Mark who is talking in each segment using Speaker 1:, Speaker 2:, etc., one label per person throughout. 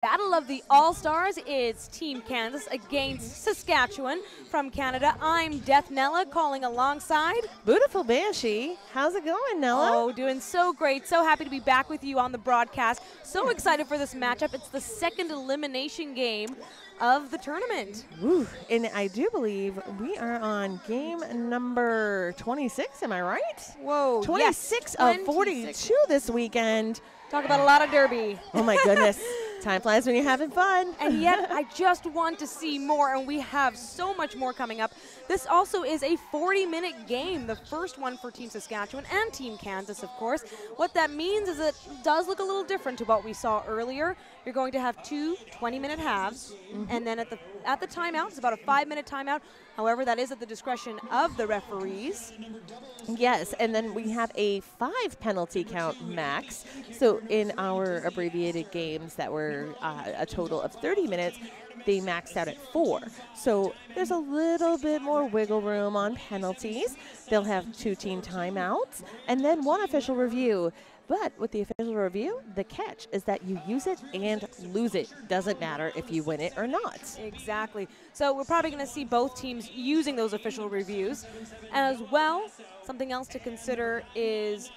Speaker 1: Battle of the All-Stars is Team Kansas against Saskatchewan from Canada. I'm Death Nella calling alongside
Speaker 2: Beautiful Banshee. How's it going, Nella?
Speaker 1: Oh, doing so great. So happy to be back with you on the broadcast. So excited for this matchup. It's the second elimination game of the tournament.
Speaker 2: Ooh, and I do believe we are on game number 26, am I right?
Speaker 1: Whoa,
Speaker 2: 26
Speaker 1: yes,
Speaker 2: of 42 this weekend.
Speaker 1: Talk about a lot of derby.
Speaker 2: Oh my goodness. Time flies when you're having fun.
Speaker 1: And yet I just want to see more, and we have so much more coming up. This also is a 40-minute game, the first one for Team Saskatchewan and Team Kansas, of course. What that means is it does look a little different to what we saw earlier. You're going to have two 20-minute halves, and then at the timeout, it's about a 5-minute timeout. However, that is at the discretion of the referees.
Speaker 2: Yes, and then we have a 5 penalty count max. So in our abbreviated games that were a total of 30 minutes, they maxed out at 4. So there's a little bit more wiggle room on penalties. They'll have 2 team timeouts and then 1 official review. But with the official review, the catch is that you use it and lose it. Doesn't matter if you win it or not.
Speaker 1: Exactly. So we're probably going to see both teams using those official reviews. As well, something else to consider is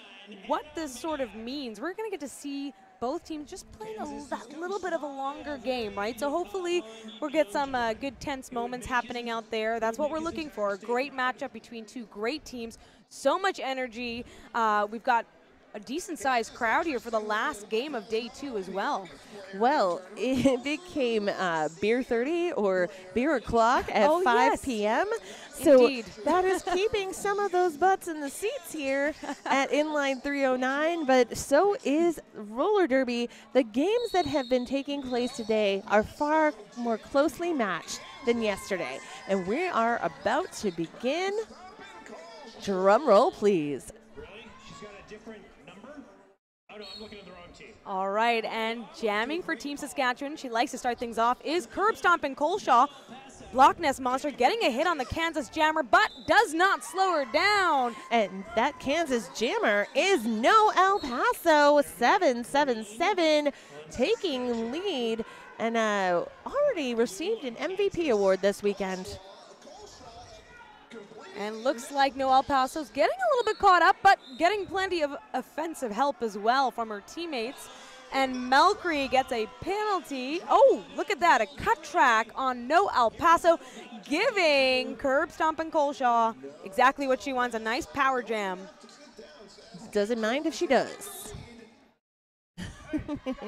Speaker 1: what this sort of means. We're going to get to see both teams just playing that little bit of a longer game, right? So hopefully we'll get some good tense moments happening out there. That's what we're looking for. A great matchup between two great teams. So much energy. We've got a decent-sized crowd here for the last game of day 2 as well.
Speaker 2: Well, it became beer 30 or beer o'clock at 5 p.m. So
Speaker 1: Indeed.
Speaker 2: that is keeping some of those butts in the seats here at inline 309, but so is roller derby. The games that have been taking place today are far more closely matched than yesterday. And we are about to begin. Drum roll, please.
Speaker 3: Oh, no, I'm looking at the wrong team.
Speaker 1: All right, and jamming for Team Saskatchewan, she likes to start things off, is Curb Stomping Coleshaw. Loch Ness Monster getting a hit on the Kansas Jammer, but does not slow her down.
Speaker 2: And that Kansas Jammer is no El Paso, 7-7-7, taking lead and already received an MVP award this weekend.
Speaker 1: And looks like No El Paso's getting a little bit caught up, but getting plenty of offensive help as well from her teammates. And Melcree gets a penalty. Oh, look at that, a cut track on No El Paso, giving Curb Stomping Coleshaw exactly what she wants, a nice power jam.
Speaker 2: Doesn't mind if she does.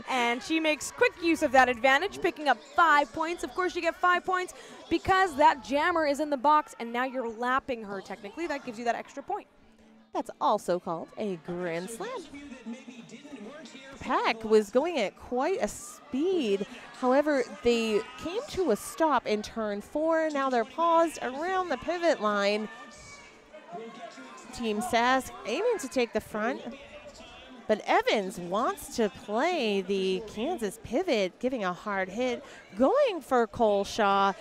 Speaker 1: And she makes quick use of that advantage, picking up 5 points. Of course, you get 5 points because that jammer is in the box, and now you're lapping her technically. That gives you that extra point.
Speaker 2: That's also called a grand slam. Pack was going at quite a speed. However, they came to a stop in turn 4. Now they're paused around the pivot line. Team Sask aiming to take the front. But Evans wants to play the Kansas pivot, giving a hard hit, going for Coleshaw,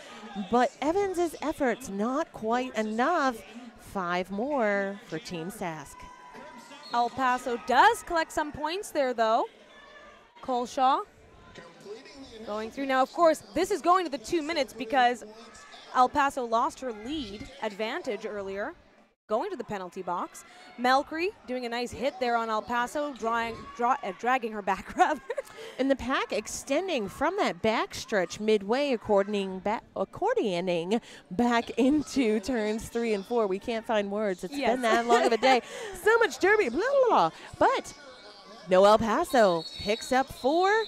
Speaker 2: but Evans' efforts not quite enough. 5 more for Team Sask.
Speaker 1: El Paso does collect some points there, though. Coleshaw going through. Now, of course, this is going to the 2 minutes because El Paso lost her lead advantage earlier. Going to the penalty box. Melcree doing a nice hit there on El Paso, dragging her back, rather.
Speaker 2: And the Pack extending from that backstretch midway, accordioning back into turns 3 and 4. We can't find words. It's been that long of a day. So much derby, blah, blah, blah. But No El Paso picks up 4,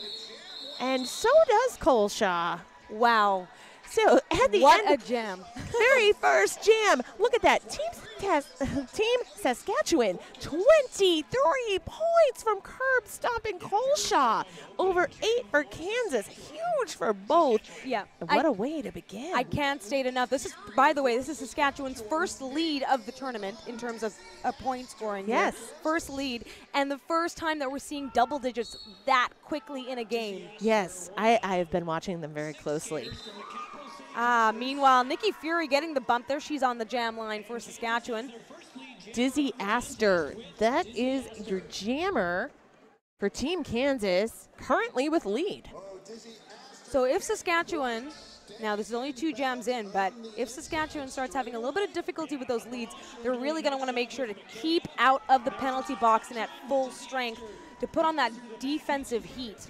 Speaker 2: and so does Coleshaw.
Speaker 1: Wow.
Speaker 2: So at the
Speaker 1: What
Speaker 2: end,
Speaker 1: a jam.
Speaker 2: very first jam. Look at that. Team Saskatchewan, 23 points from Curb Stomping Coleshaw. Over 8 for Kansas. Huge for both.
Speaker 1: Yeah.
Speaker 2: And what a way to begin.
Speaker 1: I can't state enough. This is, by the way, this is Saskatchewan's first lead of the tournament in terms of point scoring.
Speaker 2: Yes.
Speaker 1: Here. First lead, and the first time that we're seeing double digits that quickly in a game.
Speaker 2: Yes, I have been watching them very closely.
Speaker 1: Meanwhile, Nikki Fury getting the bump there. She's on the jam line for Saskatchewan.
Speaker 2: Dizzy Astor, that is your jammer for Team Kansas, currently with lead.
Speaker 1: So if Saskatchewan, now this is only 2 jams in, but if Saskatchewan starts having a little bit of difficulty with those leads, they're really going to want to make sure to keep out of the penalty box and at full strength to put on that defensive heat.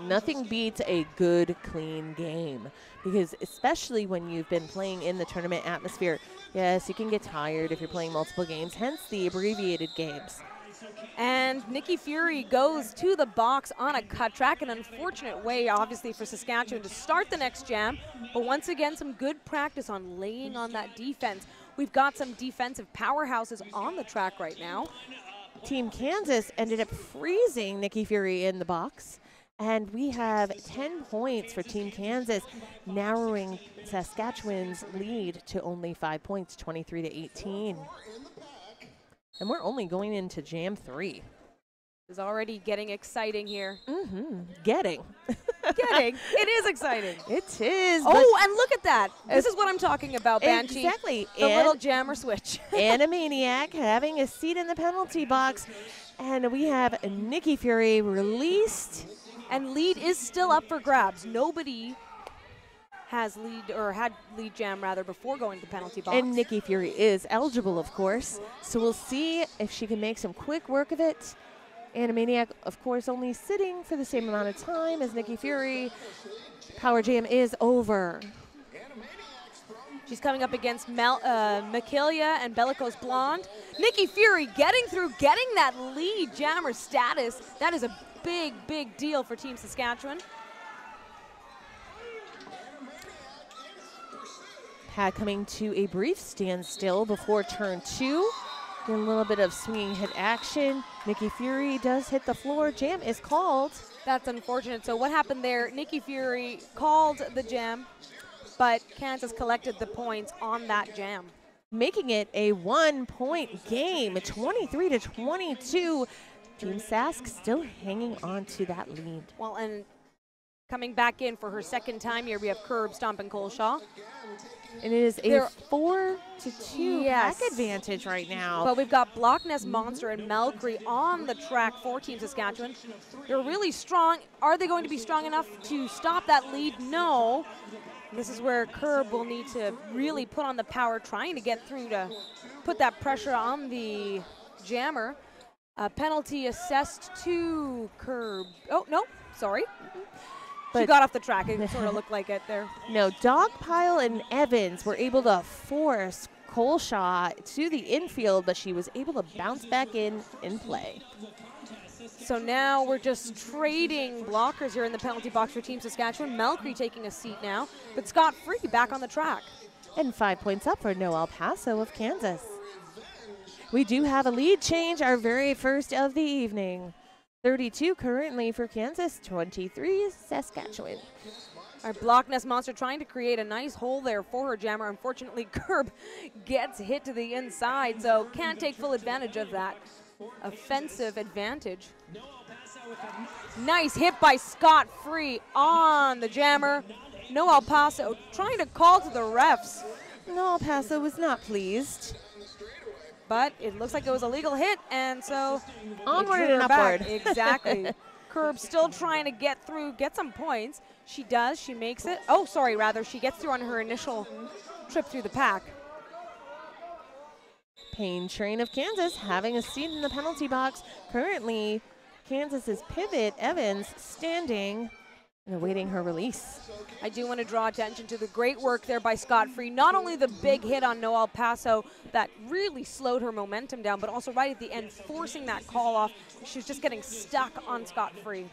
Speaker 2: Nothing beats a good, clean game, because especially when you've been playing in the tournament atmosphere, yes, you can get tired if you're playing multiple games, hence the abbreviated games.
Speaker 1: And Nikki Fury goes to the box on a cut track, an unfortunate way, obviously, for Saskatchewan to start the next jam, but once again, some good practice on laying on that defense. We've got some defensive powerhouses on the track right now.
Speaker 2: Team Kansas ended up freezing Nikki Fury in the box. And we have 10 points for Team Kansas, narrowing Saskatchewan's lead to only 5 points, 23-18. And we're only going into Jam 3.
Speaker 1: It's already getting exciting here.
Speaker 2: Getting.
Speaker 1: It is exciting.
Speaker 2: It is.
Speaker 1: Oh, and look at that. This is what I'm talking about, Banshee.
Speaker 2: Exactly.
Speaker 1: The little jammer switch.
Speaker 2: Animaniac having a seat in the penalty box. And we have Nikki Fury released.
Speaker 1: And lead is still up for grabs. Nobody has lead, or had lead jam rather, before going to the penalty box.
Speaker 2: And Nikki Fury is eligible, of course. So we'll see if she can make some quick work of it. Animaniac, of course, only sitting for the same amount of time as Nikki Fury. Power jam is over.
Speaker 1: She's coming up against Makilia and Bellicose Blonde. Nikki Fury getting through, getting that lead jammer status. That is a big, big deal for Team Saskatchewan.
Speaker 2: Pad coming to a brief standstill before turn 2. Getting a little bit of swinging hit action. Nikki Fury does hit the floor. Jam is called.
Speaker 1: That's unfortunate. So what happened there, Nikki Fury called the jam, but Kansas collected the points on that jam.
Speaker 2: Making it a 1-point game, 23-22. Team Sask still hanging on to that lead.
Speaker 1: Well, and coming back in for her second time here, we have Curb, Stomp, and Coleshaw.
Speaker 2: And it is a 4-2
Speaker 1: yes.
Speaker 2: pack advantage right now.
Speaker 1: But we've got Block Nest Monster and Melcree on the track for Team Saskatchewan. They're really strong. Are they going to be strong enough to stop that lead? No. This is where Curb will need to really put on the power, trying to get through to put that pressure on the jammer. Penalty assessed to Curb. Oh, no, sorry. She got off the track. It sort of looked like it there.
Speaker 2: No, Dogpile and Evans were able to force Coleshaw to the infield, but she was able to bounce back in play.
Speaker 1: So now we're just trading blockers here in the penalty box for Team Saskatchewan. Melcree taking a seat now, but Scott Free back on the track.
Speaker 2: And 5 points up for Noel Paso of Kansas. We do have a lead change, our very first of the evening. 32 currently for Kansas, 23 Saskatchewan.
Speaker 1: Our Block Nest Monster trying to create a nice hole there for her jammer. Unfortunately, Curb gets hit to the inside, so can't take full advantage of that offensive advantage. Nice hit by Scott Free on the jammer. Noel Paso trying to call to the refs.
Speaker 2: Noel Paso was not pleased.
Speaker 1: But it looks like it was a legal hit, and so
Speaker 2: onward and upward.
Speaker 1: Exactly. Curb still trying to get through, get some points. She does, she makes it. Oh, sorry, rather, she gets through on her initial trip through the pack.
Speaker 2: Pain Train of Kansas having a seat in the penalty box. Currently, Kansas's Pivot Evans standing and awaiting her release.
Speaker 1: I do want to draw attention to the great work there by Scott Free. Not only the big hit on Noel Paso that really slowed her momentum down, but also right at the end, forcing that call off. She was just getting stuck on Scott Free.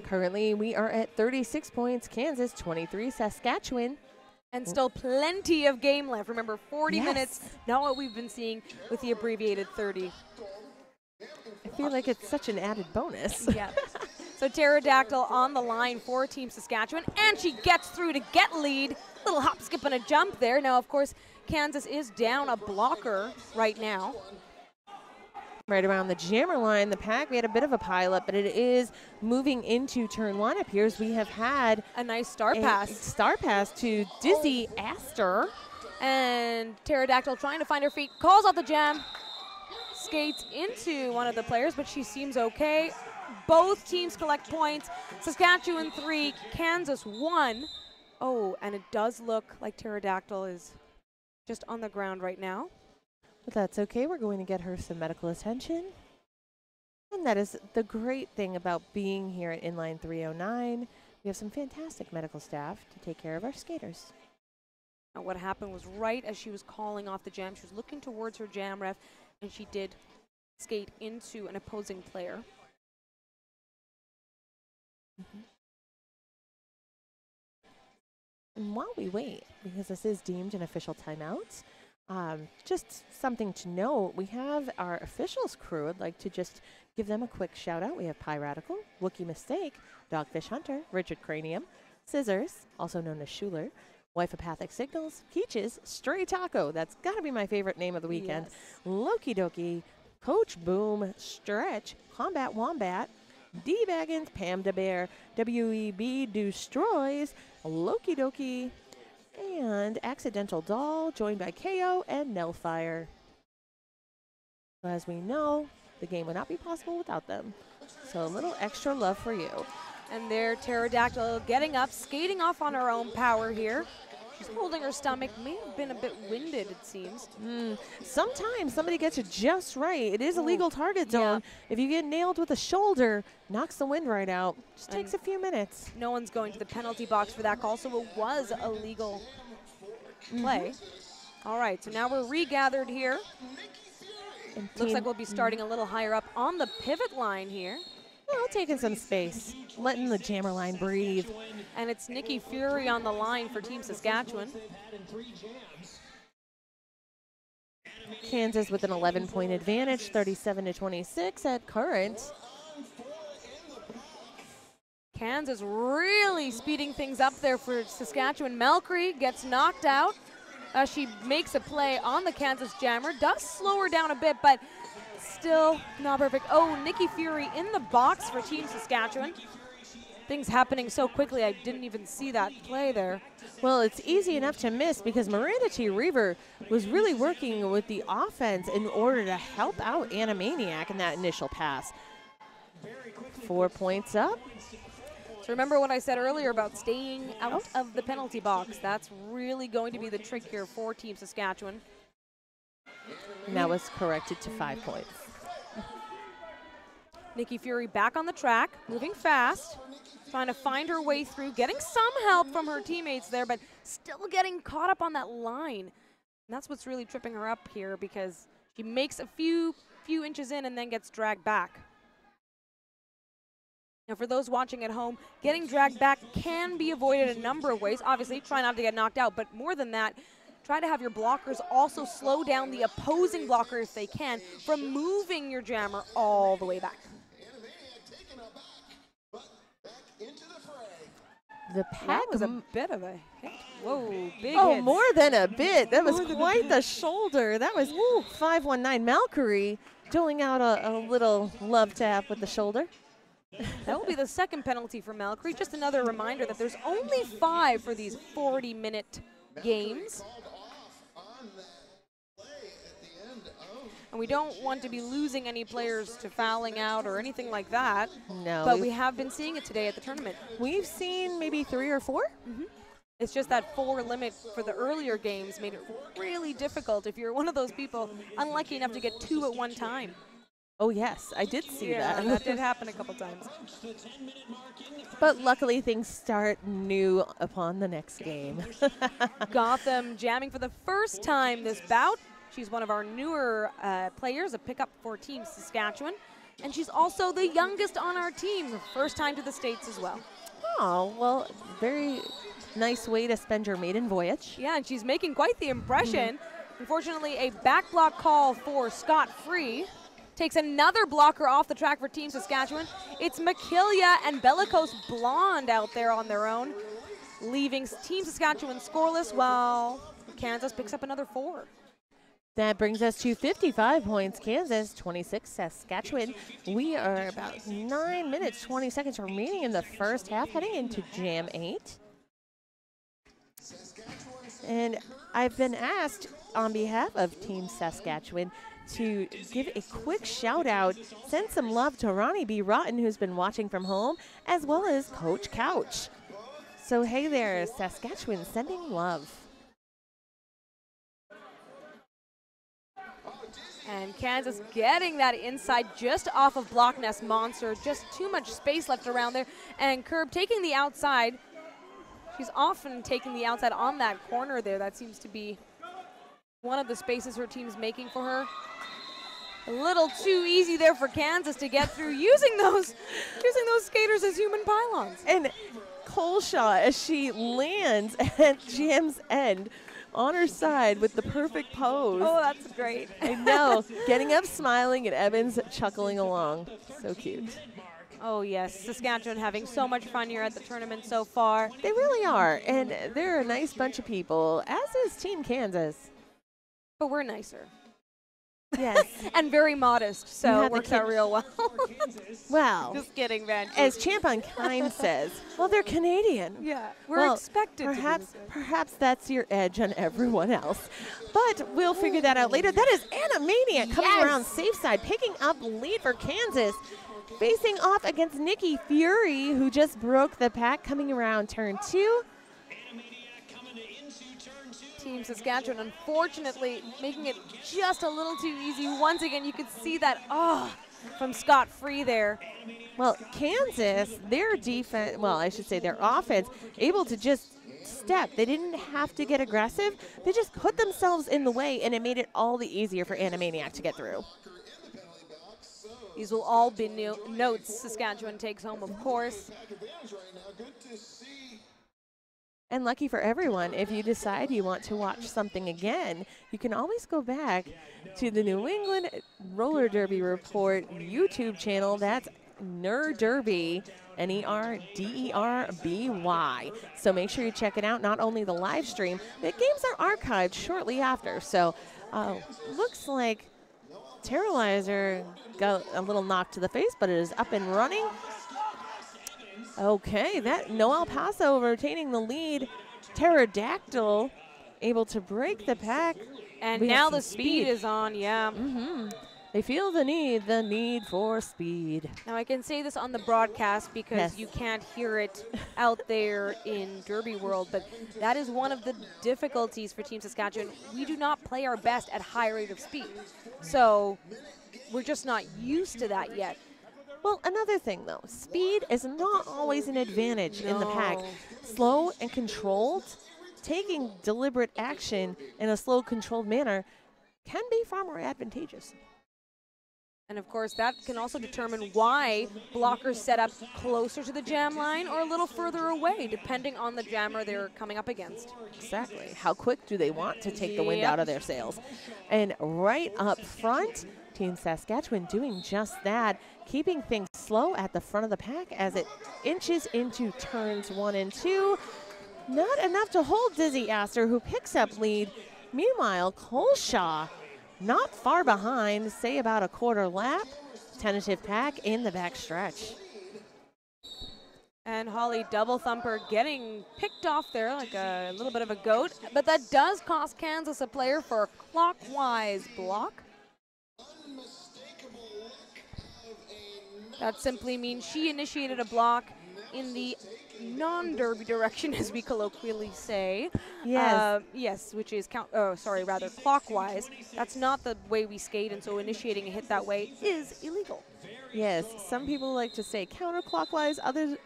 Speaker 2: Currently, we are at 36 points. Kansas, 23 Saskatchewan.
Speaker 1: And still plenty of game left. Remember, 40 minutes, not what we've been seeing with the abbreviated 30.
Speaker 2: I feel like it's such an added bonus.
Speaker 1: Yeah. So Pterodactyl on the line for Team Saskatchewan, and she gets through to get lead. Little hop, skip, and a jump there. Now, of course, Kansas is down a blocker right now.
Speaker 2: Right around the jammer line, the pack, we had a bit of a pileup, but it is moving into turn 1. It appears we have had
Speaker 1: a nice star pass.
Speaker 2: Star pass to Dizzy Astor.
Speaker 1: And Pterodactyl trying to find her feet, calls out the jam. skates into one of the players, but she seems okay. Both teams collect points. Saskatchewan 3, Kansas 1. Oh, and it does look like Pterodactyl is just on the ground right now.
Speaker 2: But that's okay. We're going to get her some medical attention. And that is the great thing about being here at Inline 309. We have some fantastic medical staff to take care of our skaters.
Speaker 1: Now what happened was right as she was calling off the jam, she was looking towards her jam ref, and she did skate into an opposing player.
Speaker 2: And while we wait, because this is deemed an official timeout, just something to note, we have our officials crew. I'd like to just give them a quick shout out. We have Pie Radical, Wookie Mistake, Dogfish Hunter, Richard Cranium, Scissors, also known as Schuler, Wifeopathic Signals, Keaches, Stray Taco, that's got to be my favorite name of the weekend,
Speaker 1: Yes.
Speaker 2: Loki Doki, Coach Boom, Stretch, Combat Wombat, D Baggins, Pam Da Bear, WEB Destroys, Loki Doki, and Accidental Doll, joined by KO and Nellfire. As we know, the game would not be possible without them. So a little extra love for you.
Speaker 1: And there, Pterodactyl getting up, skating off on her own power here. She's holding her stomach, may have been a bit winded, it seems.
Speaker 2: Sometimes somebody gets it just right. It is a legal target zone. If you get nailed with a shoulder, knocks the wind right out. Just takes a few minutes.
Speaker 1: No one's going to the penalty box for that call, so it was a legal play. All right, so now we're regathered here.
Speaker 2: And
Speaker 1: Looks like we'll be starting a little higher up on the pivot line here.
Speaker 2: well, taking some space, letting the jammer line breathe.
Speaker 1: And it's Nikki Fury on the line for Team Saskatchewan.
Speaker 2: Kansas with an 11-point advantage, 37-26 at current.
Speaker 1: Kansas really speeding things up there for Saskatchewan. Melcree gets knocked out. She makes a play on the Kansas jammer. Does slow her down a bit, but still not perfect. Oh, Nikki Fury in the box for Team Saskatchewan. Things happening so quickly, I didn't even see that play there.
Speaker 2: Well, it's easy enough to miss because Miranda T. Reaver was really working with the offense in order to help out Animaniac in that initial pass. 4 points up.
Speaker 1: So remember what I said earlier about staying out of the penalty box. That's really going to be the trick here for Team Saskatchewan.
Speaker 2: And that was corrected to 5 points.
Speaker 1: Nikki Fury back on the track, moving fast, trying to find her way through, getting some help from her teammates there, but still getting caught up on that line. And that's what's really tripping her up here because she makes a few inches in and then gets dragged back. Now, for those watching at home, getting dragged back can be avoided a number of ways. Obviously, try not to get knocked out, but more than that, try to have your blockers also slow down the opposing blocker if they can from moving your jammer all the way back.
Speaker 2: The pack
Speaker 1: That was a bit of a hit. Whoa, big
Speaker 2: Oh,
Speaker 1: hits.
Speaker 2: more than a bit. That was
Speaker 1: More than a
Speaker 2: quite
Speaker 1: bit.
Speaker 2: the shoulder. That was 519 Malcury doling out a little love tap with the shoulder.
Speaker 1: That will be the second penalty for Malcree. Just another reminder that there's only 5 for these 40-minute games. And we don't want to be losing any players to fouling out or anything like that.
Speaker 2: No,
Speaker 1: But we have been seeing it today at the tournament.
Speaker 2: we've seen maybe 3 or 4.
Speaker 1: It's just that 4 limit for the earlier games made it really difficult if you're one of those people unlucky enough to get 2 at one time.
Speaker 2: Oh, yes, I did see that.
Speaker 1: that did happen a couple times.
Speaker 2: But luckily, things start new upon the next game.
Speaker 1: Gotham jamming for the first time this bout. She's one of our newer players, a pickup for Team Saskatchewan. And she's also the youngest on our team, first time to the States as well.
Speaker 2: Oh, well, very nice way to spend your maiden voyage.
Speaker 1: Yeah, and she's making quite the impression. Unfortunately, a back block call for Scott Free. Takes another blocker off the track for Team Saskatchewan. It's Makilia and Bellicose Blonde out there on their own, leaving Team Saskatchewan scoreless while Kansas picks up another 4.
Speaker 2: That brings us to 55 points, Kansas, 26, Saskatchewan. We are about 9 minutes, 20 seconds remaining in the first half, heading into Jam 8. And I've been asked on behalf of Team Saskatchewan to give a quick shout out, send some love to Ronnie B. Rotten, who's been watching from home, as well as Coach Couch. So hey there, Saskatchewan, sending love.
Speaker 1: And Kansas getting that inside just off of Block Nest Monster. Just too much space left around there. And Curb taking the outside. She's often taking the outside on that corner there. That seems to be one of the spaces her team's making for her. A little too easy there for Kansas to get through using those skaters as human pylons.
Speaker 2: And Coleshaw, as she lands at Jam's end, on her side with the perfect pose.
Speaker 1: Oh, that's great.
Speaker 2: I know. Getting up, smiling, and Evans chuckling along. So cute.
Speaker 1: Oh, yes. Saskatchewan having so much fun here at the tournament so far.
Speaker 2: They really are. And they're a nice bunch of people, as is Team Kansas.
Speaker 1: But we're nicer.
Speaker 2: Yes.
Speaker 1: And very modest, so it works out real well.
Speaker 2: Well,
Speaker 1: just kidding, man.
Speaker 2: As Champ Unkind says, well, they're Canadian.
Speaker 1: Yeah, we're expected to do this.
Speaker 2: Perhaps that's your edge on everyone else. But we'll figure that out later. That is Animaniac coming around safe side, picking up lead for Kansas. Facing off against Nikki Fury, who just broke the pack, coming around turn 2.
Speaker 1: Team Saskatchewan, unfortunately, making it just a little too easy. Once again, you could see that, from Scott Free there.
Speaker 2: Well, Kansas, their defense, well, I should say their offense, able to just step. They didn't have to get aggressive. They just put themselves in the way, and it made it all the easier for Animaniac to get through.
Speaker 1: These will all be notes Saskatchewan takes home, of course.
Speaker 2: And lucky for everyone, if you decide you want to watch something again, you can always go back to the New England Roller Derby Report YouTube channel. That's Ner Derby, Nerderby. So make sure you check it out, not only the live stream, the games are archived shortly after. So looks like Terralizer got a little knock to the face, but it is up and running. Okay, that Noel Paso retaining the lead. Pterodactyl able to break the pack.
Speaker 1: And now the speed is on, yeah.
Speaker 2: They feel the need for speed.
Speaker 1: Now I can say this on the broadcast because you can't hear it out there in Derby World, but that is one of the difficulties for Team Saskatchewan. We do not play our best at high rate of speed. So we're just not used to that yet.
Speaker 2: Well, another thing, though, speed is not always an advantage in the pack. Slow and controlled, taking deliberate action in a slow, controlled manner can be far more advantageous.
Speaker 1: And, of course, that can also determine why blockers set up closer to the jam line or a little further away, depending on the jammer they're coming up against.
Speaker 2: Exactly. How quick do they want to take the wind out of their sails? And right up front, Team Saskatchewan doing just that, keeping things slow at the front of the pack as it inches into turns 1 and 2. Not enough to hold Dizzy Astor, who picks up lead. Meanwhile, Coleshaw not far behind, say about a quarter lap. Tentative pack in the back stretch.
Speaker 1: And Holly Double Thumper getting picked off there like a little bit of a goat, but that does cost Kansas a player for a clockwise block. That simply means she initiated a block in the non-derby direction, as we colloquially say.
Speaker 2: Yes.
Speaker 1: Yes, which is rather clockwise. That's not the way we skate, and so initiating a hit that way is illegal.
Speaker 2: Yes, some people like to say counterclockwise. Others,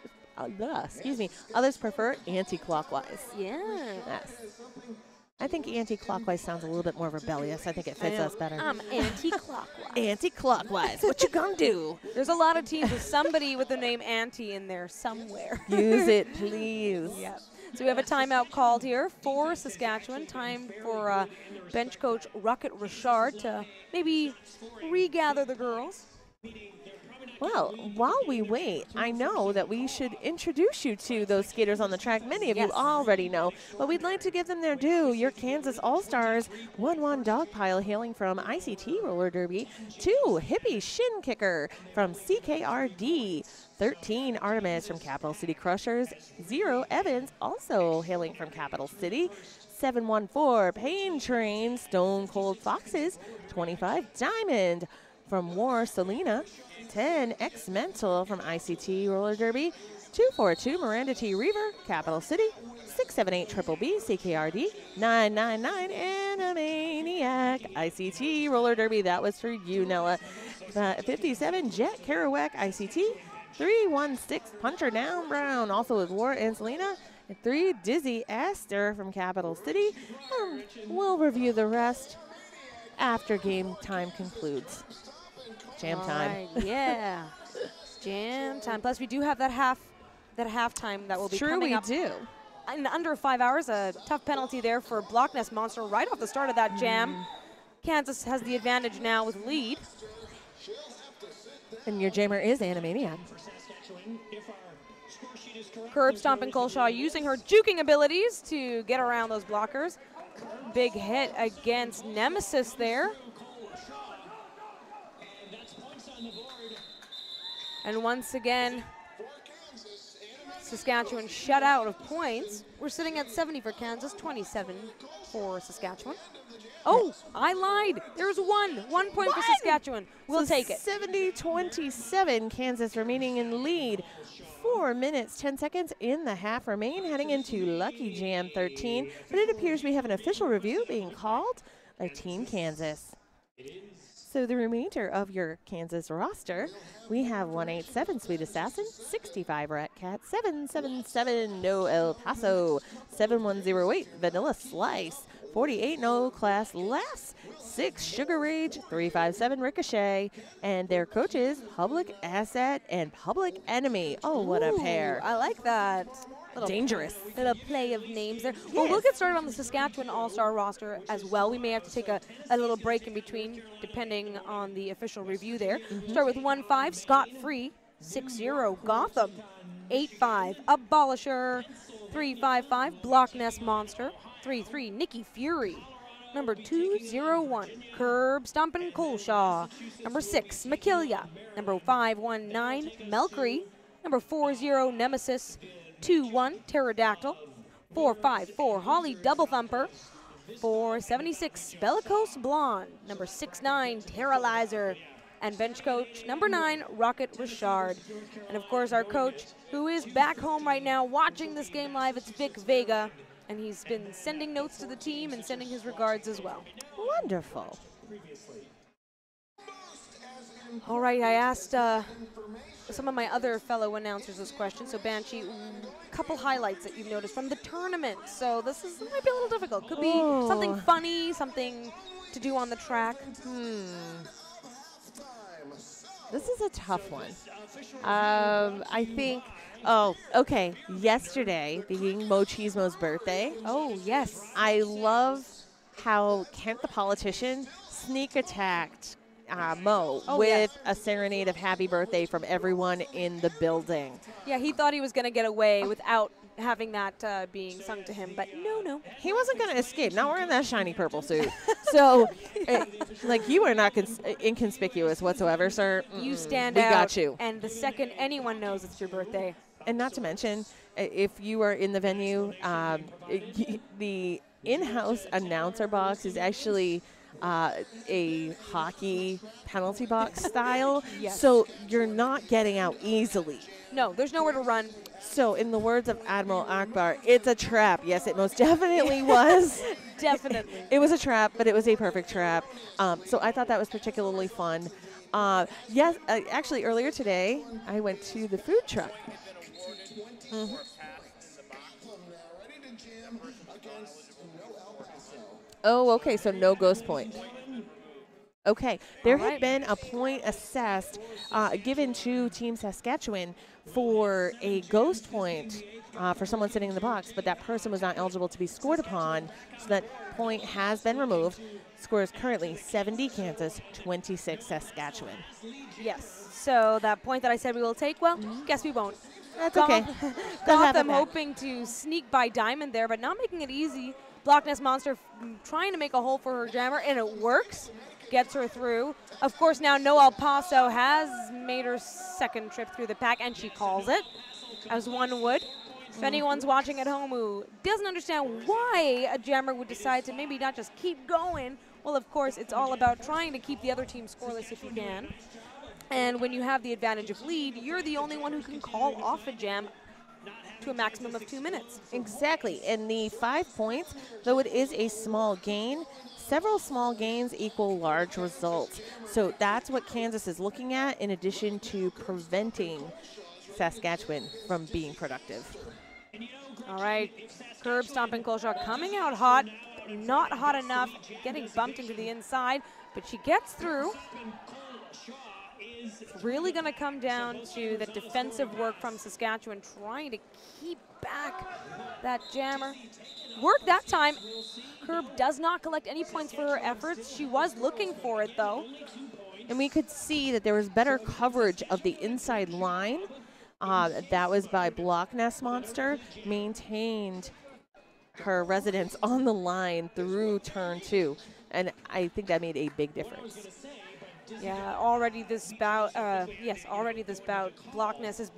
Speaker 2: others prefer anti-clockwise.
Speaker 1: Yeah.
Speaker 2: Yes. I think anti-clockwise sounds a little bit more rebellious. I think it fits us better.
Speaker 1: Anti-clockwise.
Speaker 2: Anti-clockwise. What you gonna do?
Speaker 1: There's a lot of teams with somebody with the name Anti in there somewhere.
Speaker 2: Use it, please.
Speaker 1: Yeah. So we have a timeout called here for Saskatchewan. Time for bench coach Rocket Richard to maybe regather the girls.
Speaker 2: Well, while we wait, I know that we should introduce you to those skaters on the track. Many of you already know, but we'd like to give them their due. Your Kansas All-Stars, 1-1 dog pile hailing from ICT Roller Derby, 2 Hippie Shin Kicker from CKRD, 13 Artemis from Capital City Crushers, 0 Evans also hailing from Capital City, 714 Pain Train Stone Cold Foxes, 25 Diamond from War Selena, 10 X Mental from ICT Roller Derby, 242 Miranda T Reaver, Capital City, 678 Triple B, CKRD, 999 Animaniac, ICT Roller Derby. That was for you, Nella. 57 Jet Kerouac, ICT, 316 Puncher Down Brown, also with War and Selena, and 3 Dizzy Aster from Capital City. We'll review the rest after game time concludes. Jam time.
Speaker 1: Right, yeah. Jam time. Plus, we do have that halftime that will be coming up.
Speaker 2: True, we do.
Speaker 1: In under 5 hours, a tough penalty there for Block Nest Monster right off the start of that jam. Kansas has the advantage now with lead.
Speaker 2: And your jammer is Animaniac.
Speaker 1: Curb stomping Colshaw using her juking abilities to get around those blockers. Big hit against Nemesis there. And once again, Saskatchewan shut out of points. We're sitting at 70 for Kansas, 27 for Saskatchewan. Oh, I lied. There's 1 point for Saskatchewan. We'll take it.
Speaker 2: 70-27, Kansas remaining in lead. 4 minutes, 10 seconds in the half remain, heading into Lucky Jam 13. But it appears we have an official review being called by Team Kansas. So the remainder of your Kansas roster, we have 187 Sweet Assassin, 65 Rat Cat, 777 No El Paso, 7108 Vanilla Slice, 48 No Class Less, 6 Sugar Rage, 357 Ricochet, and their coaches Public Asset and Public Enemy. Oh, what a pair.
Speaker 1: I like that.
Speaker 2: Dangerous.
Speaker 1: Little play of names there. Well, we'll get started on the Saskatchewan All-Star roster as well. We may have to take a little break in between, depending on the official review there. Start with 1-5, Scott Free. 6-0, Gotham. 8-5, Abolisher. 3-5-5, Block Nest Monster. 3-3, Nikki Fury. Number 201, Curb Stompin' Colshaw. Number 6, Makilia. Number 519, Melkery. Number 40, Nemesis. 2-1, Pterodactyl. 4-5-4, Holly Double Thumper. 476, Bellicose Blonde. Number 69, Terralizer. And bench coach number 9, Rocket Richard. And of course our coach, who is back home right now watching this game live, it's Vic Vega. And he's been sending notes to the team and sending his regards as well.
Speaker 2: Wonderful.
Speaker 1: All right, I asked some of my other fellow announcers this question. So Banshee, a couple highlights that you've noticed from the tournament. So this might be a little difficult. Could be something funny, something to do on the track.
Speaker 2: This is a tough one. I think, okay, yesterday being Mochismo's birthday.
Speaker 1: Oh, yes.
Speaker 2: I love how Kent the politician sneak attacked Mo with a serenade of happy birthday from everyone in the building.
Speaker 1: Yeah, he thought he was going to get away without having that being sung to him, but no.
Speaker 2: He wasn't going to escape, not wearing that shiny purple suit. So, like, you are not inconspicuous whatsoever, sir.
Speaker 1: You stand
Speaker 2: out.
Speaker 1: We
Speaker 2: got you.
Speaker 1: And the second anyone knows it's your birthday.
Speaker 2: And not to mention, if you are in the venue, the in-house announcer box is actually a hockey penalty box style.
Speaker 1: Yes.
Speaker 2: So you're not getting out easily.
Speaker 1: No, there's nowhere to run.
Speaker 2: So in the words of Admiral Akbar, it's a trap. Yes, it most definitely was.
Speaker 1: Definitely.
Speaker 2: It was a trap, but it was a perfect trap. So I thought that was particularly fun. Yes, actually earlier today, I went to the food truck. Oh, okay, so no Ghost Point. Okay, there
Speaker 1: All
Speaker 2: had
Speaker 1: right.
Speaker 2: been a point assessed given to Team Saskatchewan for a ghost point for someone sitting in the box, but that person was not eligible to be scored upon, so that point has been removed. Score is currently 70 Kansas, 26 Saskatchewan.
Speaker 1: Yes. So that point that I said we will take, well, guess we won't.
Speaker 2: That's okay. They'll have it
Speaker 1: Gotham
Speaker 2: back.
Speaker 1: hoping to sneak by Diamond there, but not making it easy. Block Nest Monster trying to make a hole for her jammer, and it works. Gets her through. Of course, now No El Paso has made her second trip through the pack, and she calls it, as one would. If anyone's watching at home who doesn't understand why a jammer would decide to maybe not just keep going, well, of course, it's all about trying to keep the other team scoreless if you can. And when you have the advantage of lead, you're the only one who can call off a jam to a maximum of 2 minutes.
Speaker 2: Exactly, and the 5 points, though it is a small gain, several small gains equal large results. So that's what Kansas is looking at in addition to preventing Saskatchewan from being productive.
Speaker 1: All right, curb stomping Colshaw coming out hot, not hot enough, getting bumped into the inside, but she gets through. It's really going to come down to the defensive work from Saskatchewan, trying to keep back that jammer. Work that time. Curb does not collect any points for her efforts. She was looking for it, though.
Speaker 2: And we could see that there was better coverage of the inside line. That was by Block Nest Monster, maintained her residence on the line through turn 2. And I think that made a big difference.
Speaker 1: Yeah, already this bout, Block Nest has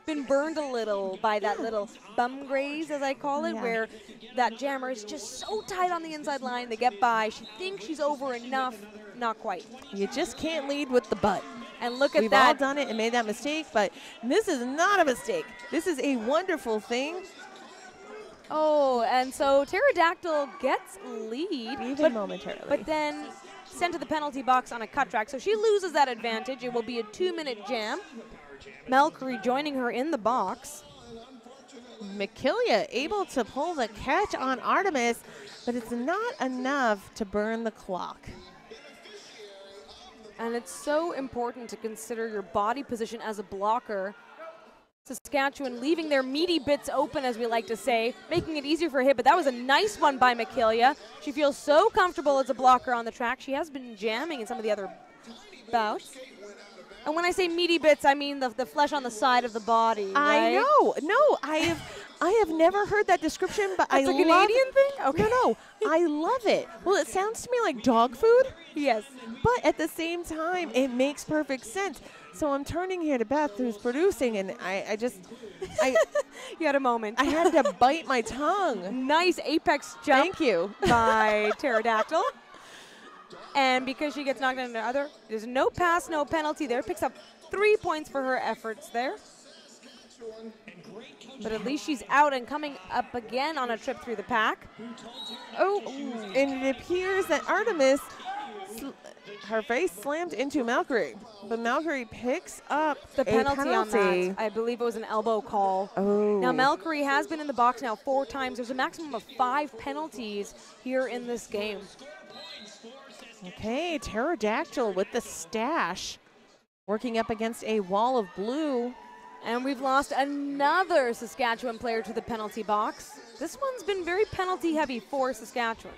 Speaker 1: been burned a little by that little bum graze, as I call it,
Speaker 2: Yeah.
Speaker 1: where that jammer is just so tight on the inside line. They get by. She thinks she's over enough. Not quite.
Speaker 2: You just can't lead with the butt.
Speaker 1: And look at
Speaker 2: We've
Speaker 1: that.
Speaker 2: all done it and made that mistake, but this is not a mistake. This is a wonderful thing.
Speaker 1: Oh, and so Pterodactyl gets lead,
Speaker 2: Even momentarily.
Speaker 1: but then sent to the penalty box on a cut track. So she loses that advantage. It will be a 2-minute jam. Melkery joining her in the box.
Speaker 2: McKillia able to pull the catch on Artemis, but it's not enough to burn the clock.
Speaker 1: And it's so important to consider your body position as a blocker. Saskatchewan leaving their meaty bits open, as we like to say, making it easier for a hit, but that was a nice one by McKillia. She feels so comfortable as a blocker on the track. She has been jamming in some of the other bouts. And when I say meaty bits, I mean the flesh on the side of the body, right?
Speaker 2: I know. No, I have never heard that description, but
Speaker 1: That's
Speaker 2: I
Speaker 1: a
Speaker 2: love
Speaker 1: Canadian thing? Okay.
Speaker 2: No, I love it. Well, it sounds to me like dog food.
Speaker 1: Yes.
Speaker 2: But at the same time, it makes perfect sense. So I'm turning here to Beth, who's producing, and I
Speaker 1: You had a moment.
Speaker 2: I had to bite my tongue.
Speaker 1: Nice apex jump
Speaker 2: Thank you.
Speaker 1: by Pterodactyl. And because she gets knocked into the other, there's no pass, no penalty there. Picks up 3 points for her efforts there. But at least she's out and coming up again on a trip through the pack.
Speaker 2: Oh, and it appears that Artemis, her face slammed into Melkery, but Melkery picks up
Speaker 1: The
Speaker 2: a
Speaker 1: penalty on that, I believe it was an elbow call.
Speaker 2: Oh.
Speaker 1: Now Melkery has been in the box now 4 times. There's a maximum of 5 penalties here in this game.
Speaker 2: Okay, Pterodactyl with the stash, working up against a wall of blue.
Speaker 1: And we've lost another Saskatchewan player to the penalty box. This one's been very penalty heavy for Saskatchewan.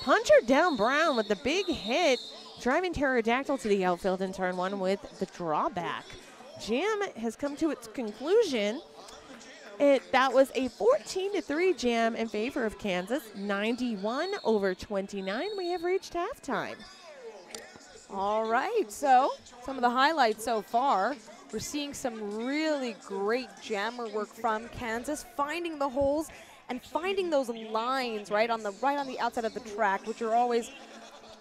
Speaker 2: Puncher down Brown with the big hit, driving Pterodactyl to the outfield in turn 1 with the drawback. Jam has come to its conclusion. That was a 14-3 jam in favor of Kansas, 91-29. We have reached halftime.
Speaker 1: All right, so some of the highlights so far. We're seeing some really great jammer work from Kansas, finding the holes and finding those lines right on the outside of the track, which are always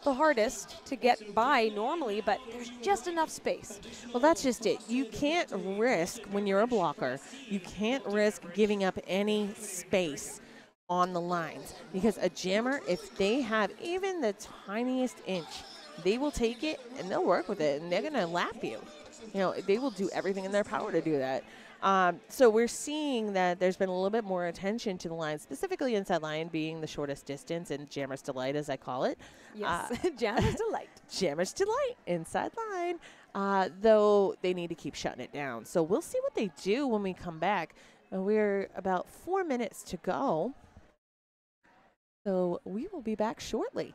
Speaker 1: the hardest to get by normally, but there's just enough space.
Speaker 2: Well, that's just it. You can't risk, when you're a blocker, you can't risk giving up any space on the lines, because a jammer, if they have even the tiniest inch, they will take it and they'll work with it, and they're going to lap you. You know, they will do everything in their power to do that. So we're seeing that there's been a little bit more attention to the line, specifically inside line being the shortest distance and Jammer's Delight, as I call it.
Speaker 1: Yes, Jammer's Delight.
Speaker 2: Jammer's Delight, inside line, though they need to keep shutting it down. So we'll see what they do when we come back. We're about 4 minutes to go. So we will be back shortly.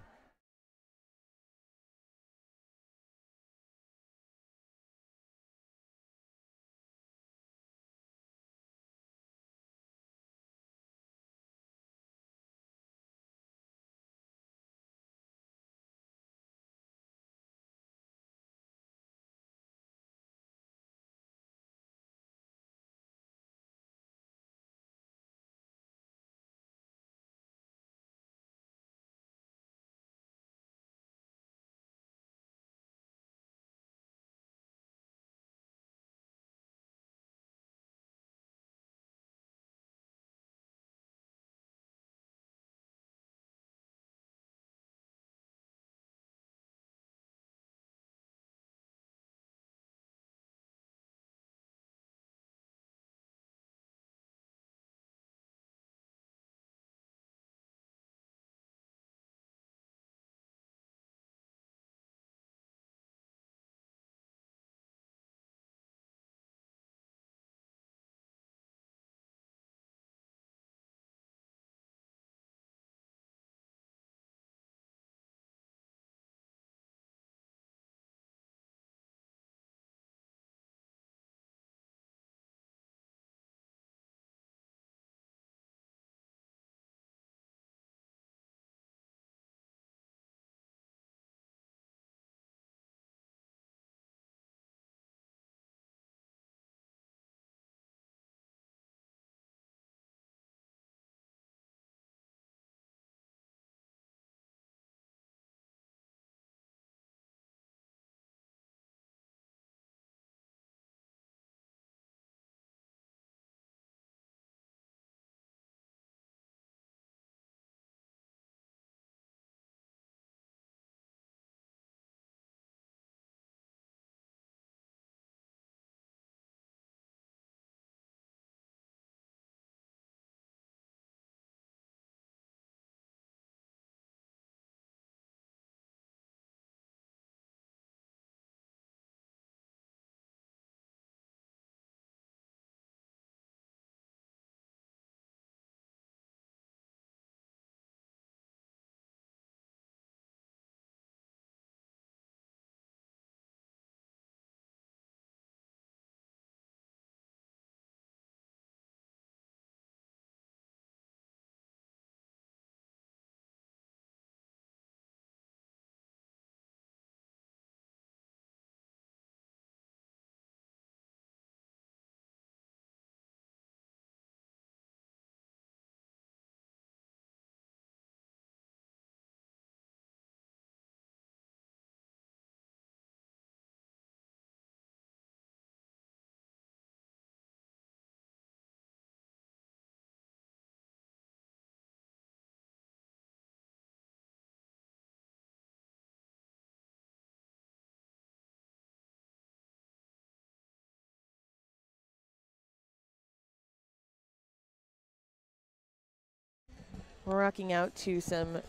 Speaker 2: We're rocking out to some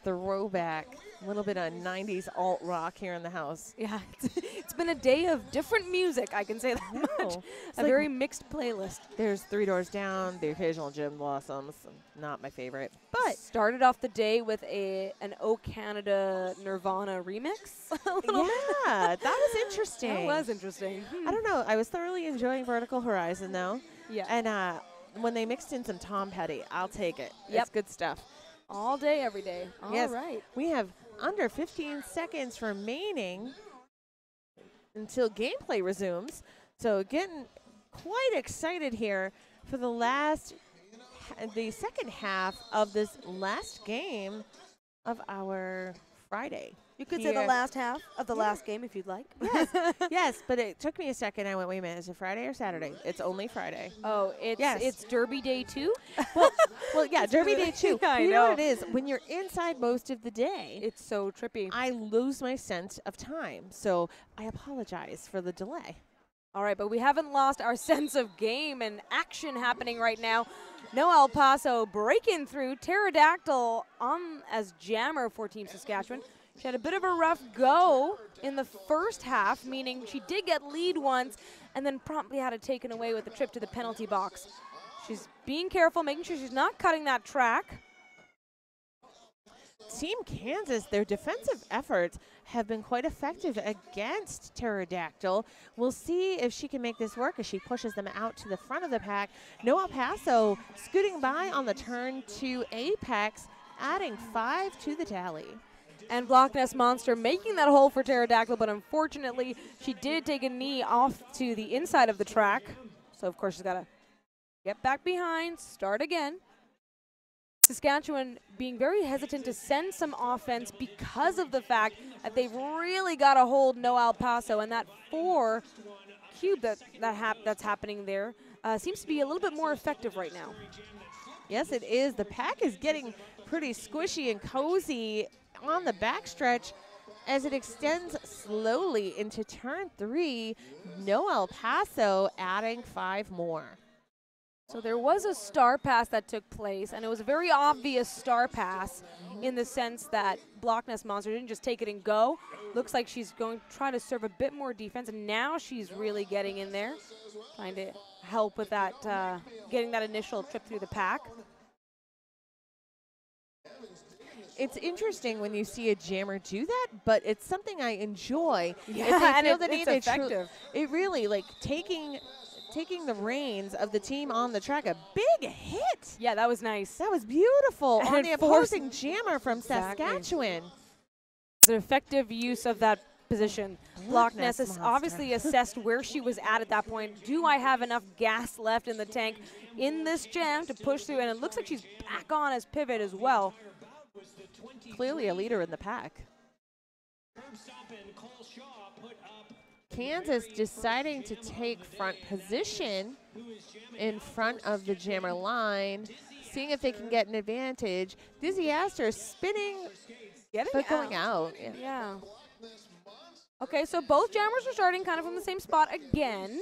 Speaker 2: throwback, a little bit of 90s alt rock here in the house.
Speaker 1: Yeah, it's been a day of different music, I can say that much. A
Speaker 2: like
Speaker 1: very mixed playlist.
Speaker 2: There's Three Doors Down, the occasional Jim Blossoms, not my favorite.
Speaker 1: But started off the day with an O Canada Nirvana remix.
Speaker 2: Yeah, that was interesting.
Speaker 1: That was interesting.
Speaker 2: I don't know. I was thoroughly enjoying Vertical Horizon, though.
Speaker 1: Yeah.
Speaker 2: And when they mixed in some Tom Petty, I'll take it.
Speaker 1: Yep.
Speaker 2: It's good stuff.
Speaker 1: All day, every day. All
Speaker 2: yes.
Speaker 1: right.
Speaker 2: We have under 15 seconds remaining until gameplay resumes. So getting quite excited here for the second half of this last game of our Friday.
Speaker 1: You could say the last half of the last game if you'd like.
Speaker 2: Yes, yes, but it took me a second. I went, wait a minute, is it Friday or Saturday? It's only Friday.
Speaker 1: Oh, it's Derby Day 2?
Speaker 2: Well, yeah, Derby Day 2.
Speaker 1: Yeah, I
Speaker 2: you know
Speaker 1: know
Speaker 2: what it is? When you're inside most of the day,
Speaker 1: it's so trippy.
Speaker 2: I lose my sense of time. So I apologize for the delay.
Speaker 1: All right, but we haven't lost our sense of game and action happening right now. No El Paso breaking through. Pterodactyl on as jammer for Team Saskatchewan. She had a bit of a rough go in the first half, meaning she did get lead once and then promptly had it taken away with a trip to the penalty box. She's being careful, making sure she's not cutting that track.
Speaker 2: Team Kansas, their defensive efforts have been quite effective against Pterodactyl. We'll see if she can make this work as she pushes them out to the front of the pack. No El Paso scooting by on the turn to Apex, adding 5 to the tally.
Speaker 1: And Block Nest Monster making that hole for Pterodactyl, but unfortunately she did take a knee off to the inside of the track. So of course she's got to get back behind, start again. Saskatchewan being very hesitant to send some offense because of the fact that they've really got to hold No El Paso, and that 4 cube that's happening there seems to be a little bit more effective right now.
Speaker 2: Yes, it is. The pack is getting pretty squishy and cozy on the backstretch as it extends slowly into turn 3. No El Paso adding 5 more.
Speaker 1: So there was a star pass that took place, and it was a very obvious star pass in the sense that Block Nest Monster didn't just take it and go. Looks like she's going to try to serve a bit more defense, and now she's really getting in there, trying to help with that, getting that initial trip through the pack.
Speaker 2: It's interesting when you see a jammer do that, but it's something I enjoy.
Speaker 1: Yeah, and it's effective.
Speaker 2: It really, like, taking the reins of the team on the track. A big hit.
Speaker 1: Yeah, that was nice.
Speaker 2: That was beautiful
Speaker 1: And
Speaker 2: on the opposing jammer from Saskatchewan.
Speaker 1: It's an effective use of that position. Block Nest has obviously assessed where she was at that point. Do I have enough gas left in the tank in this jam to push through? And it looks like she's back on as pivot as well.
Speaker 2: Clearly a leader in the pack. Kansas deciding to take front position in front of the jammer line, seeing if they can get an advantage. Dizzy Astor spinning, but going out.
Speaker 1: Yeah. Okay, so both jammers are starting kind of from the same spot again.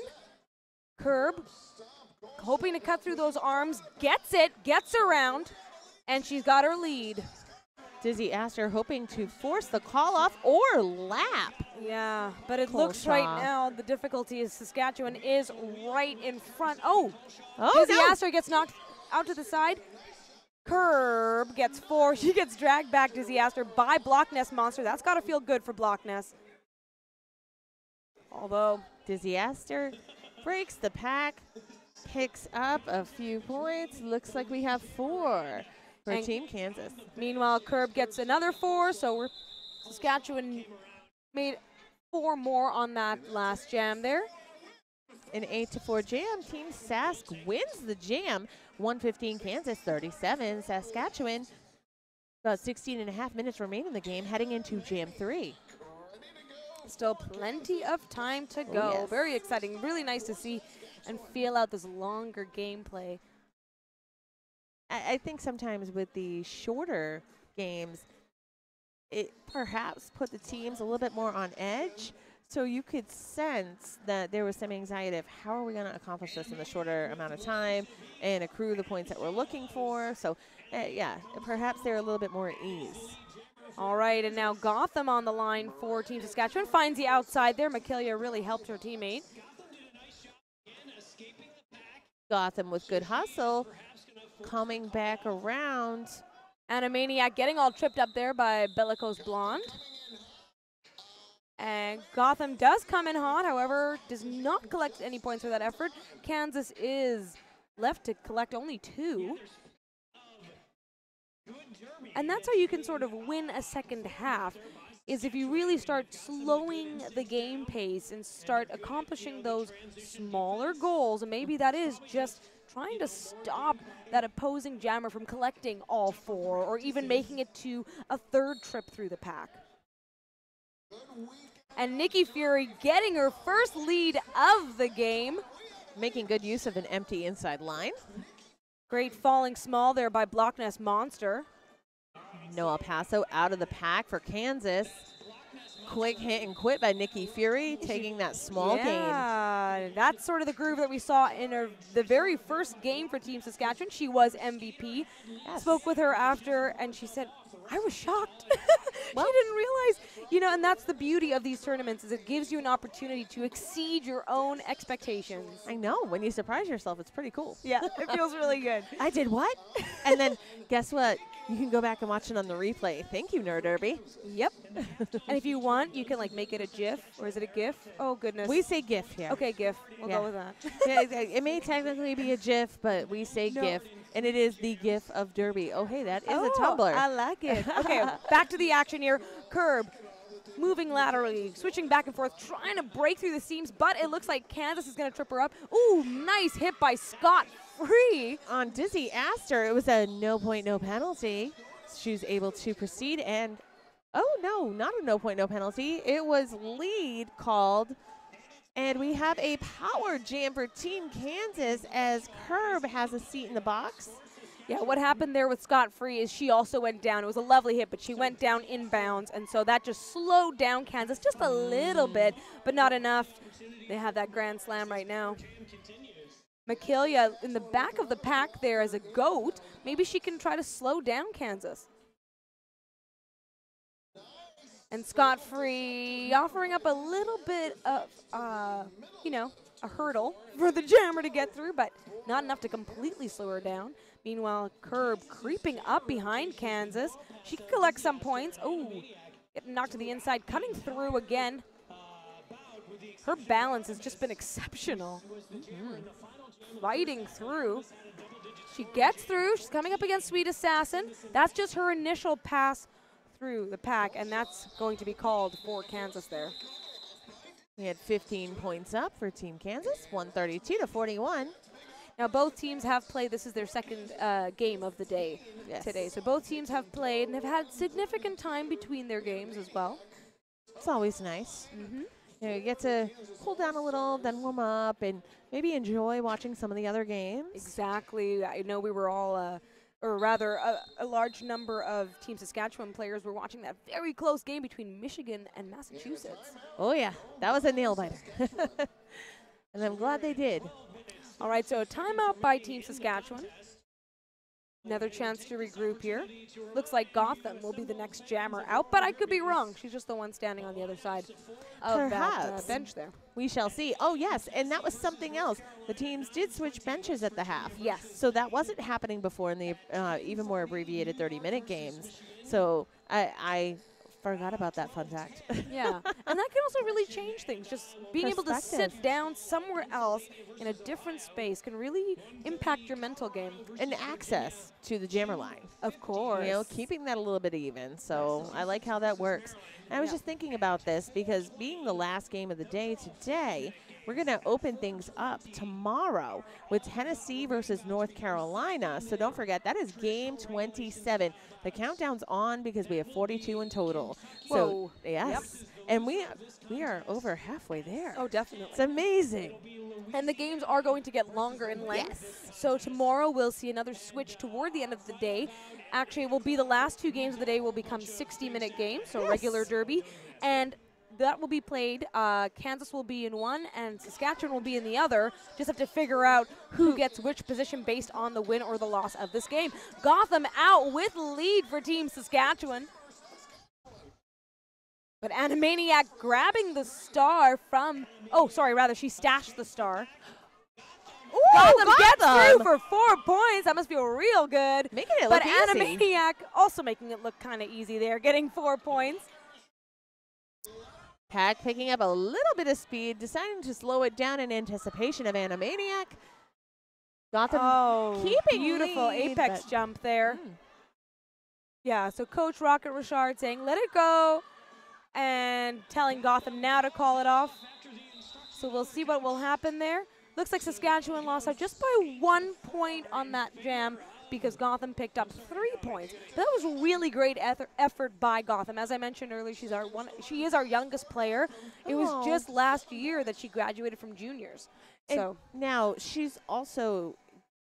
Speaker 1: Curb, hoping to cut through those arms, gets it, gets around, and she's got her lead.
Speaker 2: Dizzy Astor hoping to force the call off or lap.
Speaker 1: Yeah, but it looks right now the difficulty is Saskatchewan is right in front. Oh Dizzy Astor gets knocked out to the side. Curb gets 4. She gets dragged back, Dizzy Astor, by Block Nest Monster. That's got to feel good for Block Nest. Although
Speaker 2: Dizzy Astor breaks the pack, picks up a few points. Looks like we have 4. For Team Kansas.
Speaker 1: Meanwhile, Curb gets another 4, so Saskatchewan made 4 more on that last jam there.
Speaker 2: An 8-4 jam. Team Sask wins the jam. 115 Kansas, 37 Saskatchewan. About 16 and a half minutes remain in the game, heading into jam 3.
Speaker 1: Still plenty of time to go.
Speaker 2: Yes.
Speaker 1: Very exciting. Really nice to see and feel out this longer gameplay.
Speaker 2: I think sometimes with the shorter games, it perhaps put the teams a little bit more on edge. So you could sense that there was some anxiety of how are we going to accomplish this in the shorter amount of time and accrue the points that we're looking for. So, yeah, perhaps they're a little bit more at ease.
Speaker 1: All right, and now Gotham on the line for Team Saskatchewan. Finds the outside there. Michaelia really helped her teammate.
Speaker 2: Gotham with good hustle. Coming back around.
Speaker 1: Animaniac getting all tripped up there by Bellicose Blonde. And Gotham does come in hot, however, does not collect any points for that effort. Kansas is left to collect only 2. And that's how you can sort of win a second half, is if you really start slowing the game pace and start accomplishing those smaller goals. And maybe that is just trying to stop that opposing jammer from collecting all 4 or even making it to a 3rd trip through the pack. And Nikki Fury getting her first lead of the game.
Speaker 2: Making good use of an empty inside line.
Speaker 1: Great falling small there by Block Nest Monster.
Speaker 2: No El Paso out of the pack for Kansas. quick hit and quit by Nikki Fury, taking that small game.
Speaker 1: Yeah, that's sort of the groove that we saw in the very first game for Team Saskatchewan. She was MVP.
Speaker 2: Yes.
Speaker 1: Spoke with her after, and she said, I was shocked.
Speaker 2: Well,
Speaker 1: she didn't realize, and that's the beauty of these tournaments is it gives you an opportunity to exceed your own expectations.
Speaker 2: I know. When you surprise yourself, it's pretty cool.
Speaker 1: Yeah, it feels really good.
Speaker 2: I did what? And then guess what? You can go back and watch it on the replay. Thank you, Nerd Derby.
Speaker 1: Yep. And if you want, you can make it a GIF, or is it a GIF? Oh goodness.
Speaker 2: We say GIF here.
Speaker 1: Okay, GIF. We'll
Speaker 2: Yeah.
Speaker 1: go with that.
Speaker 2: Yeah, it may technically be a GIF, but we say
Speaker 1: No.
Speaker 2: GIF, and it is the GIF of Derby. Oh, hey, that is a
Speaker 1: Oh,
Speaker 2: Tumblr.
Speaker 1: I like it. Okay, back to the action here. Curb moving laterally, switching back and forth, trying to break through the seams, but it looks like Kansas is going to trip her up. Ooh, nice hit by Scott Free.
Speaker 2: On Dizzy Astor, it was a no point, no penalty. She was able to proceed, and oh no, not a no point, no penalty. It was lead called, and we have a power jam for Team Kansas as Curb has a seat in the box.
Speaker 1: Yeah, what happened there with Scott Free is she also went down. It was a lovely hit, but she went down inbounds, and so that just slowed down Kansas just a little bit, but not enough. They have that grand slam right now. Makilia in the back of the pack there as a goat. Maybe she can try to slow down Kansas. And Scott Free offering up a little bit of, a hurdle for the jammer to get through, but not enough to completely slow her down. Meanwhile, Curb creeping up behind Kansas. She can collect some points. Oh, getting knocked to the inside, cutting through again. Her balance has just been exceptional. Fighting through. She gets through. She's coming up against Sweet Assassin. That's just her initial pass through the pack, and that's going to be called for Kansas there.
Speaker 2: We had 15 points up for Team Kansas, 132-41.
Speaker 1: Now, both teams have played. This is their second game of the day today. So both teams have played and have had significant time between their games as well.
Speaker 2: It's always nice. You get to cool down a little, then warm up, and maybe enjoy watching some of the other games.
Speaker 1: Exactly. I know we were all, or rather a large number of Team Saskatchewan players were watching that very close game between Michigan and Massachusetts.
Speaker 2: Oh, yeah. That was a nail-biter. And I'm glad they did.
Speaker 1: All right, so a timeout by Team Saskatchewan. Another chance to regroup here. Looks like Gotham will be the next jammer out, but I could be wrong. She's just the one standing on the other side of that bench there.
Speaker 2: We shall see. Oh, yes, and that was something else. The teams did switch benches at the half.
Speaker 1: Yes.
Speaker 2: So that wasn't happening before in the even more abbreviated 30-minute games. So I forgot about that fun fact.
Speaker 1: Yeah, and that can also really change things. Just being able to sit down somewhere else in a different space can really impact your mental game.
Speaker 2: And access to the jammer line.
Speaker 1: Of course.
Speaker 2: Keeping that a little bit even. So I like how that works. And I was just thinking about this because being the last game of the day today, we're going to open things up tomorrow with Tennessee versus North Carolina. So don't forget, that is game 27. The countdown's on because we have 42 in total.
Speaker 1: Whoa.
Speaker 2: So, yes. Yep. And we are over halfway there.
Speaker 1: Oh, definitely.
Speaker 2: It's amazing.
Speaker 1: And the games are going to get longer in length.
Speaker 2: Yes.
Speaker 1: So tomorrow we'll see another switch toward the end of the day. Actually, it will be the last two games of the day will become 60-minute games, so regular derby. And that will be played. Kansas will be in one, and Saskatchewan will be in the other. Just have to figure out who gets which position based on the win or the loss of this game. Gotham out with lead for Team Saskatchewan. But Animaniac grabbing the star from, she stashed the star.
Speaker 2: Ooh,
Speaker 1: Gotham gets through for 4 points. That must feel real good.
Speaker 2: Making it look easy.
Speaker 1: But Animaniac also making it look kind of easy there, getting 4 points.
Speaker 2: Pack picking up a little bit of speed, deciding to slow it down in anticipation of Animaniac. Gotham keeping
Speaker 1: beautiful
Speaker 2: lead,
Speaker 1: apex jump there. Yeah, so Coach Rocket Richard saying, let it go, and telling Gotham now to call it off. So we'll see what will happen there. Looks like Saskatchewan lost out just by 1 point on that jam because Gotham picked up 3 points. But that was really great effort by Gotham. As I mentioned earlier, she is our youngest player. It was just last year that she graduated from juniors.
Speaker 2: And now she's also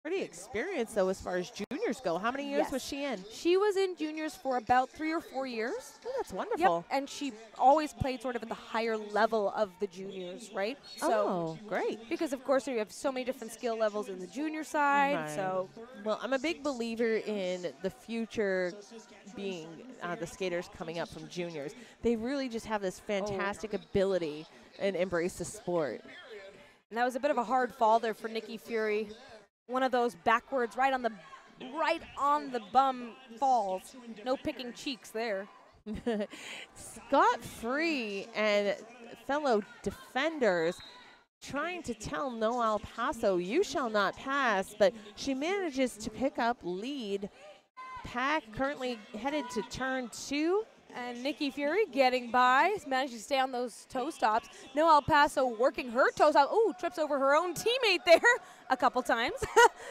Speaker 2: pretty experienced though as far as junior juniors go? How many years
Speaker 1: Yes.
Speaker 2: was she in?
Speaker 1: She was in juniors for about 3 or 4 years.
Speaker 2: Oh, that's wonderful.
Speaker 1: Yep, and she always played sort of at the higher level of the juniors, right?
Speaker 2: Oh, great.
Speaker 1: Because of course you have so many different skill levels in the junior side.
Speaker 2: Right.
Speaker 1: So
Speaker 2: Well, I'm a big believer in the future being the skaters coming up from juniors. They really just have this fantastic ability and embrace the sport.
Speaker 1: and that was a bit of a hard fall there for Nikki Fury. One of those backwards right on the bum falls. No picking cheeks there.
Speaker 2: Scott Free and fellow defenders trying to tell No El Paso, you shall not pass, but she manages to pick up lead. Pack currently headed to turn 2.
Speaker 1: And Nikki Fury getting by, managed to stay on those toe stops. No El Paso working her toe stop. Ooh, trips over her own teammate there a couple times.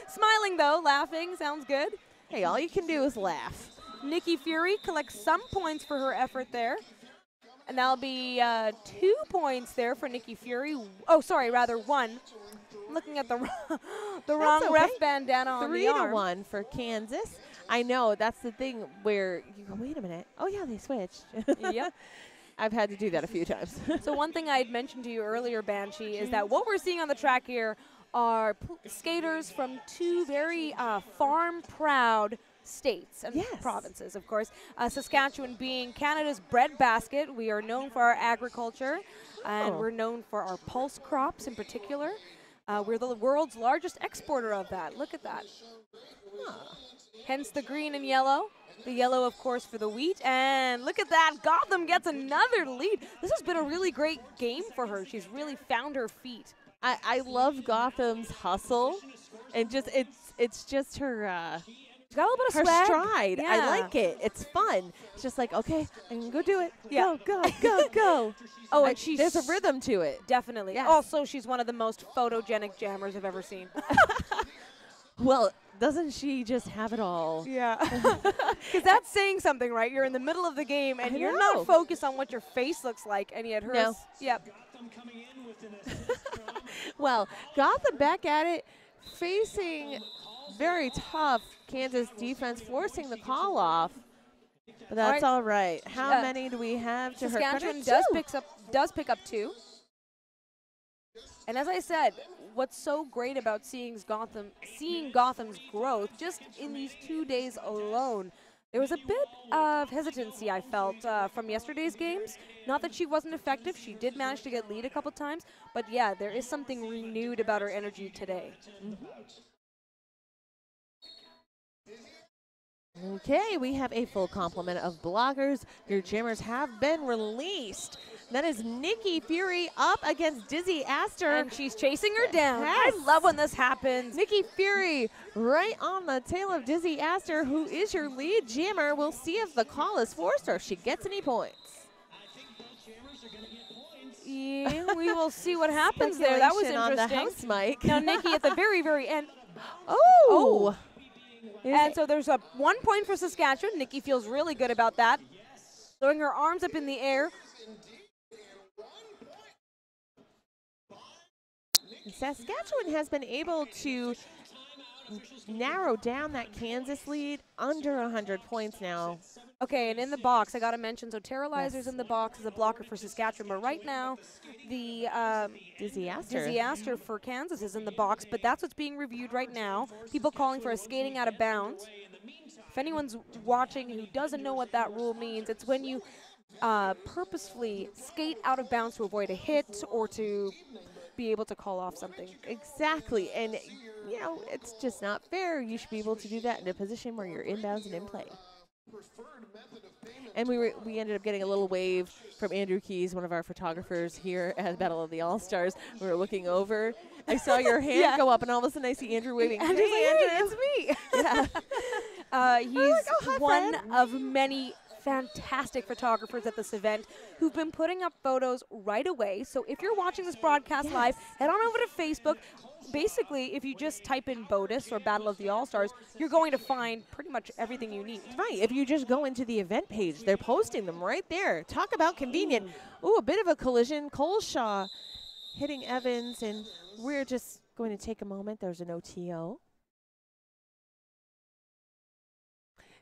Speaker 1: Smiling though, laughing, sounds good.
Speaker 2: Hey, all you can do is laugh.
Speaker 1: Nikki Fury collects some points for her effort there. And that'll be 2 points there for Nikki Fury. Oh, sorry, rather 1. I'm looking at the wrong
Speaker 2: okay.
Speaker 1: ref bandana on the arm.
Speaker 2: 3-1 for Kansas. I know, that's the thing where you go, wait a minute. Oh, yeah, they switched.
Speaker 1: Yep.
Speaker 2: I've had to do that a few times.
Speaker 1: So one thing I had mentioned to you earlier, Banshee, is that what we're seeing on the track here are skaters from 2 very farm-proud states and provinces, of course. Saskatchewan being Canada's breadbasket. We are known for our agriculture, and we're known for our pulse crops in particular. We're the world's largest exporter of that. Look at that. Hence the green and yellow. The yellow, of course, for the wheat. And look at that. Gotham gets another lead. This has been a really great game for her. She's really found her feet.
Speaker 2: I love Gotham's hustle, and just it's just her
Speaker 1: She's got a little bit of
Speaker 2: her
Speaker 1: swag.
Speaker 2: stride.
Speaker 1: Yeah.
Speaker 2: I like it. It's fun. It's just like, okay, I can go do it.
Speaker 1: Yeah.
Speaker 2: Go.
Speaker 1: Oh, and she's
Speaker 2: there's a rhythm to it.
Speaker 1: definitely.
Speaker 2: Yes.
Speaker 1: Also, she's one of the most photogenic jammers I've ever seen.
Speaker 2: Well, doesn't she just have it all?
Speaker 1: Yeah. Because that's saying something, right? You're in the middle of the game, and
Speaker 2: I
Speaker 1: you're
Speaker 2: know.
Speaker 1: not focused on what your face looks like, and yet hers.
Speaker 2: No.
Speaker 1: Yep.
Speaker 2: Well, Gotham back at it, facing very tough Kansas defense, forcing the call off. But that's all right. How many do we have to
Speaker 1: Saskatchewan
Speaker 2: her credit?
Speaker 1: does pick up 2. And as I said, what's so great about seeing Gotham's growth just in these 2 days alone, there was a bit of hesitancy I felt from yesterday's games. Not that she wasn't effective. She did manage to get lead a couple times. But yeah, there is something renewed about her energy today.
Speaker 2: Okay, we have a full complement of bloggers. Your jammers have been released. That is Nikki Fury up against Dizzy Astor.
Speaker 1: And she's chasing her down.
Speaker 2: Yes.
Speaker 1: I love when this happens.
Speaker 2: Nikki Fury right on the tail of Dizzy Astor, who is your lead jammer. We'll see if the call is forced or if she gets any points.
Speaker 1: Yeah, we will see what happens there. That was
Speaker 2: Speculation
Speaker 1: interesting.
Speaker 2: on the house mic.
Speaker 1: Now, Nikki at the very, very end.
Speaker 2: Oh.
Speaker 1: And so there's a 1 point for Saskatchewan. Nikki feels really good about that. Throwing her arms up in the air.
Speaker 2: Saskatchewan has been able to narrow down that Kansas lead under 100 points now.
Speaker 1: Okay, and in the box, I got to mention, so Terralizer's in the box as a blocker for Saskatchewan, but right now, the
Speaker 2: Dizzy Astor.
Speaker 1: Dizzy Astor for Kansas is in the box, but that's what's being reviewed right now. People calling for a skating out of bounds. If anyone's watching who doesn't know what that rule means, it's when you purposefully skate out of bounds to avoid a hit or to be able to call off something.
Speaker 2: Exactly, and you know, it's just not fair. You should be able to do that in a position where you're inbounds and in play. And we ended up getting a little wave from Andrew Keys, one of our photographers here at Battle of the All-Stars. We were looking over. I saw your hand go up, and all of a sudden I see Andrew waving.
Speaker 1: Andrew's
Speaker 2: Hey,
Speaker 1: like,
Speaker 2: Andrew.
Speaker 1: hey, it's me.
Speaker 2: Yeah.
Speaker 1: He's
Speaker 2: hi,
Speaker 1: one
Speaker 2: Fred.
Speaker 1: of many fantastic photographers at this event who've been putting up photos right away. So if you're watching this broadcast live, head on over to Facebook. Basically, if you just type in BOTAS or Battle of the All-Stars, you're going to find pretty much everything you need.
Speaker 2: Right, if you just go into the event page, they're posting them right there. Talk about convenient. Ooh, a bit of a collision. Coleshaw hitting Evans, and we're just going to take a moment. There's an OTO.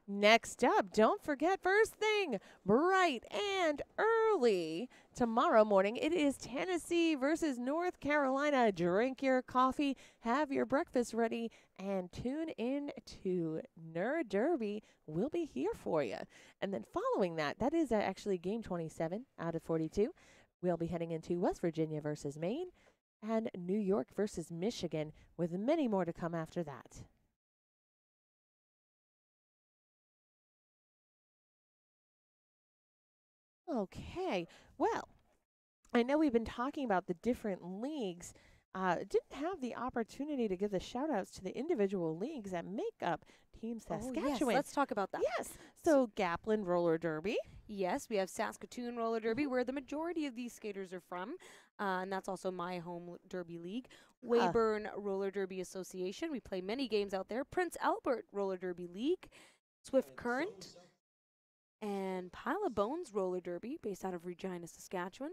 Speaker 2: Next up, don't forget first thing, bright and early. Tomorrow morning, it is Tennessee versus North Carolina. Drink your coffee, have your breakfast ready, and tune in to Nerd Derby. We'll be here for you. And then following that, that is actually game 27 out of 42. We'll be heading into West Virginia versus Maine and New York versus Michigan, with many more to come after that. Okay, well, I know we've been talking about the different leagues. Didn't have the opportunity to give the shout outs to the individual leagues that make up Team Saskatchewan.
Speaker 1: Yes, let's talk about that.
Speaker 2: Yes, so Gaplin Roller Derby.
Speaker 1: Yes, we have Saskatoon Roller Derby, where the majority of these skaters are from, and that's also my home derby league. Weyburn Roller Derby Association, we play many games out there. Prince Albert Roller Derby League, Swift Current, and Pile of Bones Roller Derby, based out of Regina, Saskatchewan.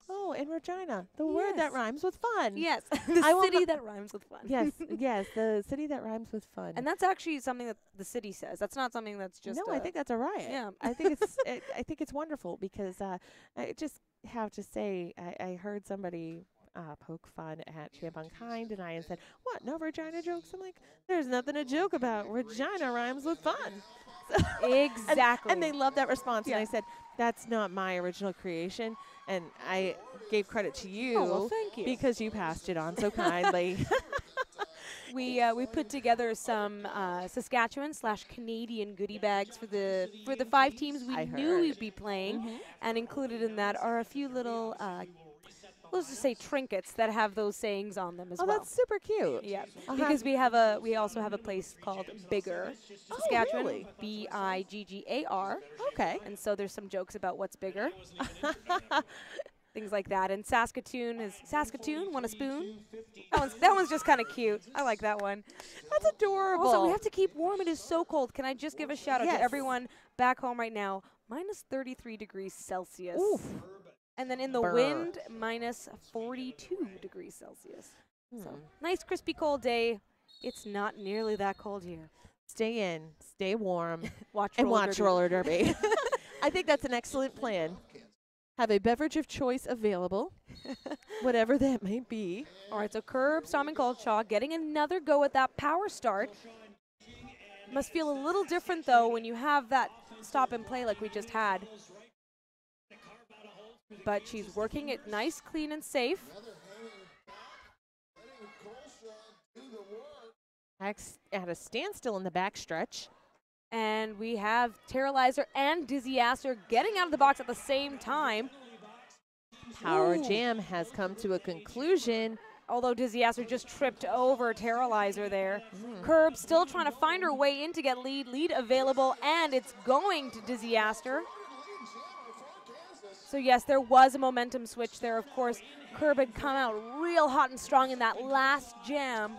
Speaker 2: Oh, in Regina, the word that rhymes with fun.
Speaker 1: Yes, the city that rhymes with fun.
Speaker 2: Yes, yes, the city that rhymes with fun.
Speaker 1: And that's actually something that the city says. That's not something that's just.
Speaker 2: No, I think that's a riot.
Speaker 1: Yeah,
Speaker 2: I think it's I think it's wonderful because I just have to say I heard somebody poke fun at Champ Unkind and I and said, "What? No Regina jokes?" I'm like, "There's nothing to joke about. Regina rhymes with fun."
Speaker 1: Exactly.
Speaker 2: And they loved that response.
Speaker 1: Yeah.
Speaker 2: And I said, "That's not my original creation." And I gave credit to you,
Speaker 1: well, thank you,
Speaker 2: because you passed it on so kindly.
Speaker 1: We put together some Saskatchewan/Canadian goodie bags for the 5 teams we knew we'd be playing, and included in that are a few little let's just say trinkets that have those sayings on them as well.
Speaker 2: Oh, that's super cute.
Speaker 1: Yeah, because we also have a place called Biggar, Saskatchewan,
Speaker 2: really?
Speaker 1: Biggar.
Speaker 2: Okay.
Speaker 1: And so there's some jokes about what's bigger. Things like that. And Saskatoon want a spoon? That one's just kind of cute. I like that one.
Speaker 2: That's adorable.
Speaker 1: Also, we have to keep warm. It is so cold. Can I just give a shout out to
Speaker 2: Yes.
Speaker 1: everyone back home right now? Minus 33 degrees Celsius.
Speaker 2: Oof.
Speaker 1: And then in the wind, minus 42 degrees Celsius. So nice, crispy, cold day. It's not nearly that cold here.
Speaker 2: Stay in, stay warm,
Speaker 1: watch
Speaker 2: roller derby. I think that's an excellent plan. Have a beverage of choice available, whatever that may be.
Speaker 1: All right, so Curb, Storm, and Coldshaw getting another go at that power start. Must feel a little different, though, when you have that stop and play like we just had. But she's working it nice, clean, and safe.
Speaker 2: At a standstill in the backstretch.
Speaker 1: And we have Terralizer and Dizzy Asser getting out of the box at the same time.
Speaker 2: Power Jam has come to a conclusion.
Speaker 1: Although Dizzy Asser just tripped over Terralizer there. Curb still trying to find her way in to get lead. Lead available, and it's going to Dizzy Asser. So yes, there was a momentum switch there. Of course, Curb had come out real hot and strong in that last jam.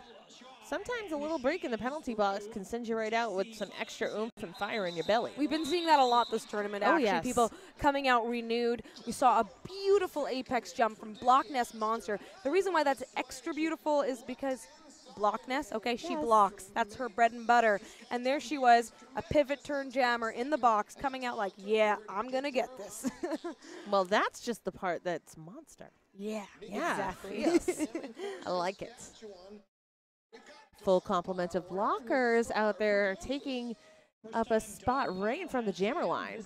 Speaker 2: Sometimes a little break in the penalty box can send you right out with some extra oomph and fire in your belly.
Speaker 1: We've been seeing that a lot this tournament, actually.
Speaker 2: Yes.
Speaker 1: People coming out renewed. We saw a beautiful apex jump from Block Nest Monster. The reason why that's extra beautiful is because Block Nest, okay, she blocks. That's her bread and butter. And there she was, a pivot turn jammer in the box, coming out like, yeah, I'm going to get this.
Speaker 2: Well, that's just the part that's monster.
Speaker 1: Yeah, exactly.
Speaker 2: Yes. I like it. Full complement of blockers out there taking up a spot right in front of the jammer line.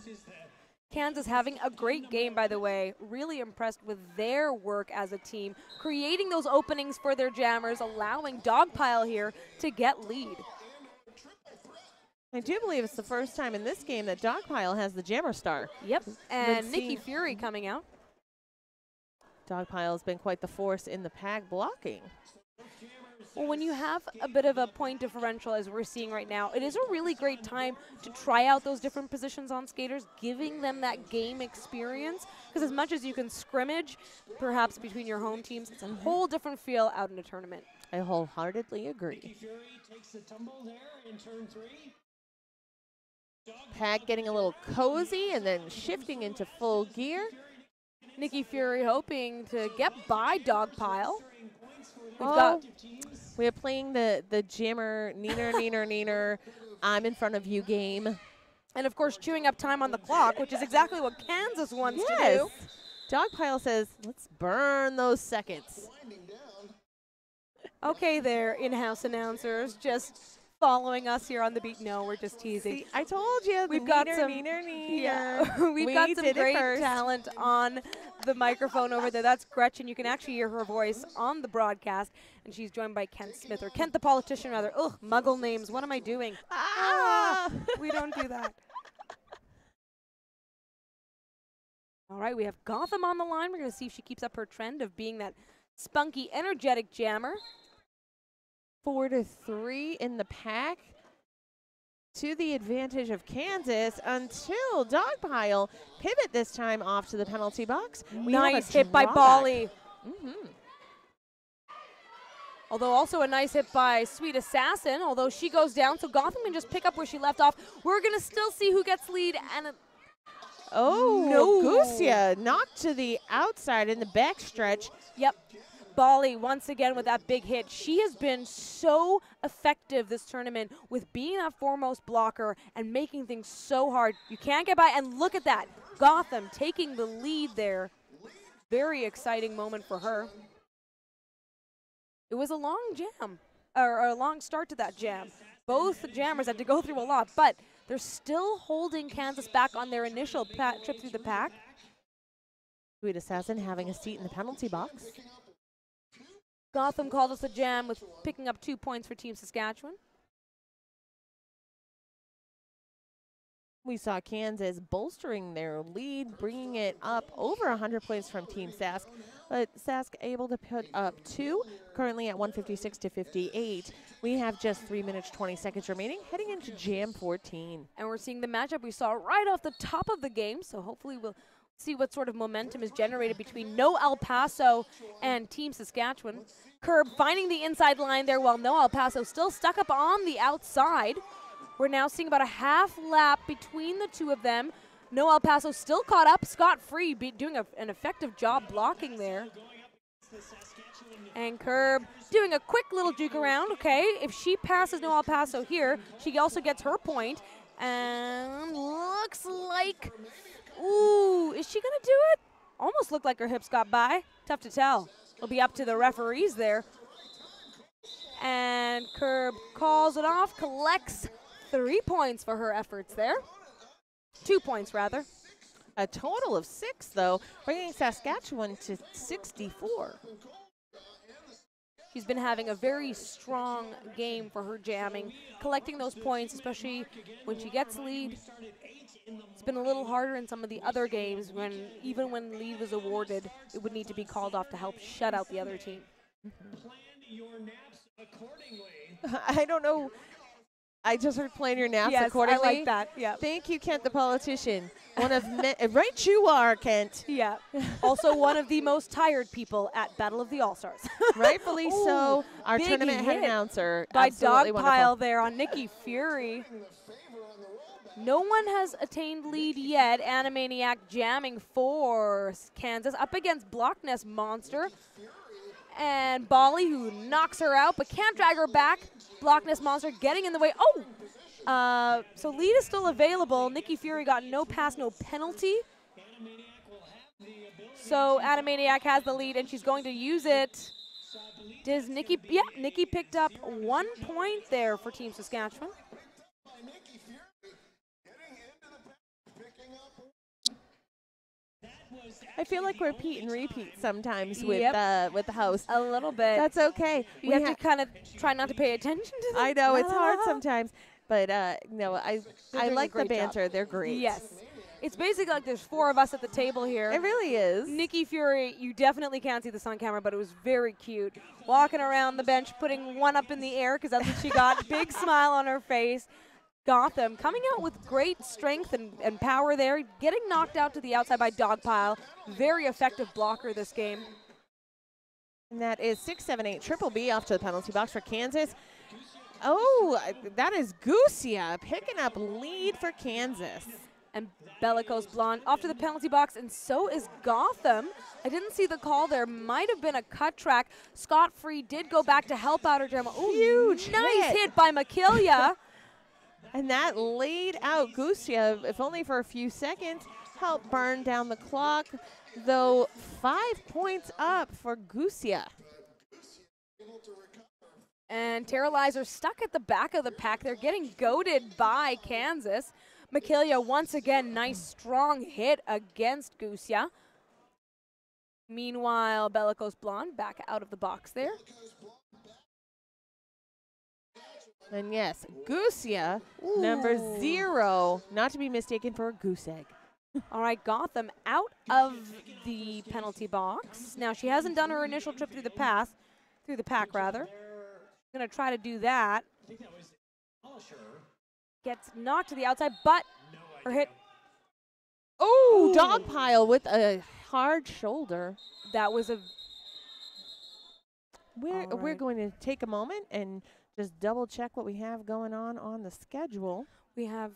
Speaker 1: Kansas having a great game, by the way. Really impressed with their work as a team, creating those openings for their jammers, allowing Dogpile here to get lead.
Speaker 2: I do believe it's the first time in this game that Dogpile has the jammer star.
Speaker 1: Yep, and Nikki Fury coming out.
Speaker 2: Dogpile has been quite the force in the pack blocking.
Speaker 1: Well, when you have a bit of a point differential, as we're seeing right now, it is a really great time to try out those different positions on skaters, giving them that game experience. Because as much as you can scrimmage, perhaps between your home teams, it's a whole different feel out in a tournament.
Speaker 2: I wholeheartedly agree. Pack getting a little cozy and then shifting into full gear.
Speaker 1: Nikki Fury hoping to get by Dogpile.
Speaker 2: We are playing the jammer, neener, neener, neener, I'm in front of you game.
Speaker 1: And, of course, chewing up time on the clock, which is exactly what Kansas wants to do.
Speaker 2: Dogpile says, let's burn those seconds.
Speaker 1: Okay there, in-house announcers, just following us here on the beat. No, we're just teasing.
Speaker 2: See, I told you.
Speaker 1: We've got some,
Speaker 2: Yeah,
Speaker 1: we've got some great talent on the microphone over there. That's Gretchen. You can actually hear her voice on the broadcast, and she's joined by Kent Smith, or Kent the politician, rather. Ugh, muggle names. What am I doing? We don't do that. All right, we have Gotham on the line. We're going to see if she keeps up her trend of being that spunky, energetic jammer.
Speaker 2: 4-3 in the pack to the advantage of Kansas until Dogpile pivot this time off to the penalty box.
Speaker 1: Nice hit by Bali. Although also a nice hit by Sweet Assassin, although she goes down, so Gotham can just pick up where she left off. We're going to still see who gets lead. And
Speaker 2: no. Gusia knocked to the outside in the backstretch.
Speaker 1: Yep. Bali once again with that big hit. She has been so effective this tournament with being that foremost blocker and making things so hard. You can't get by, and look at that. Gotham taking the lead there. Very exciting moment for her. It was a long jam, or a long start to that jam. Both jammers had to go through a lot, but they're still holding Kansas back on their initial trip through the pack.
Speaker 2: Sweet Assassin having a seat in the penalty box.
Speaker 1: Gotham called us a jam with picking up 2 points for Team Saskatchewan.
Speaker 2: We saw Kansas bolstering their lead, bringing it up over 100 points from Team Sask. But Sask able to put up 2, currently at 156-58. We have just 3 minutes, 20 seconds remaining, heading into Jam 14.
Speaker 1: And we're seeing the matchup we saw right off the top of the game, so hopefully we'll see what sort of momentum is generated between No El Paso and Team Saskatchewan. Curb finding the inside line there while No El Paso still stuck up on the outside. We're now seeing about a half lap between the two of them. No El Paso still caught up, scot-free, doing an effective job blocking there. And Curb doing a quick little juke around. Okay, if she passes No El Paso here, she also gets her point. And looks like, ooh, is she going to do it? Almost looked like her hips got by. Tough to tell. It'll be up to the referees there. And Curb calls it off, collects 3 points for her efforts there. 2 points, rather.
Speaker 2: A total of 6, though, bringing Saskatchewan to 64.
Speaker 1: She's been having a very strong game for her jamming, collecting those points, especially when she gets lead. It's been a little harder in some of the other games when, even when lead was awarded, it would need to be called off to help shut out the other team.
Speaker 2: I don't know. I just heard plan your naps
Speaker 1: yes,
Speaker 2: accordingly.
Speaker 1: I like that. Yeah.
Speaker 2: Thank you, Kent the politician. One of right you are, Kent.
Speaker 1: Yeah. Also one of the most tired people at Battle of the All-Stars.
Speaker 2: Rightfully
Speaker 1: Ooh,
Speaker 2: so. Our tournament head announcer. By
Speaker 1: Dogpile there on Nikki Fury. No one has attained lead yet. Animaniac jamming for Kansas up against Block Nest Monster. And Bali, who knocks her out but can't drag her back. Block Nest Monster getting in the way. Oh! So lead is still available. Nikki Fury got no pass, no penalty. So Animaniac has the lead, and she's going to use it. Does Nikki? Yeah, Nikki picked up 1 point there for Team Saskatchewan.
Speaker 2: I feel like we're repeat and repeat sometimes with the host.
Speaker 1: A little bit.
Speaker 2: That's okay.
Speaker 1: You have to kind of try not to pay attention to them.
Speaker 2: I know, it's hard sometimes. But no, I like the banter.
Speaker 1: Job.
Speaker 2: They're great.
Speaker 1: Yes. It's basically like there's 4 of us at the table here.
Speaker 2: It really is.
Speaker 1: Nikki Fury, you definitely can't see this on camera, but it was very cute. Walking around the bench, putting one up in the air because that's what she got. Big smile on her face. Gotham coming out with great strength and power there, getting knocked out to the outside by Dogpile. Very effective blocker this game.
Speaker 2: And that is 6-7-8 Triple B off to the penalty box for Kansas. Oh, that is Gusia picking up lead for Kansas.
Speaker 1: And Bellicose Blonde off to the penalty box, and so is Gotham. I didn't see the call there. Might have been a cut track. Scott Free did go back to help out her jam. Oh,
Speaker 2: huge
Speaker 1: nice hit by Makilia.
Speaker 2: And that laid out Gusia, if only for a few seconds, helped burn down the clock, though 5 points up for Gusia.
Speaker 1: And Terralizer stuck at the back of the pack. They're getting goaded by Kansas. Michaelia once again, nice strong hit against Gusia. Meanwhile, Bellicose Blonde back out of the box there.
Speaker 2: And yes, Gusia, number 0, not to be mistaken for a goose egg.
Speaker 1: All right, Gotham out of the penalty box. Now, she hasn't done her initial trip through the pack rather. Gonna try to do that. Gets knocked to the outside, but her hit.
Speaker 2: Oh, Dogpile with a hard shoulder.
Speaker 1: That was a.
Speaker 2: We're going to take a moment and just double check what we have going on the schedule.
Speaker 1: We have.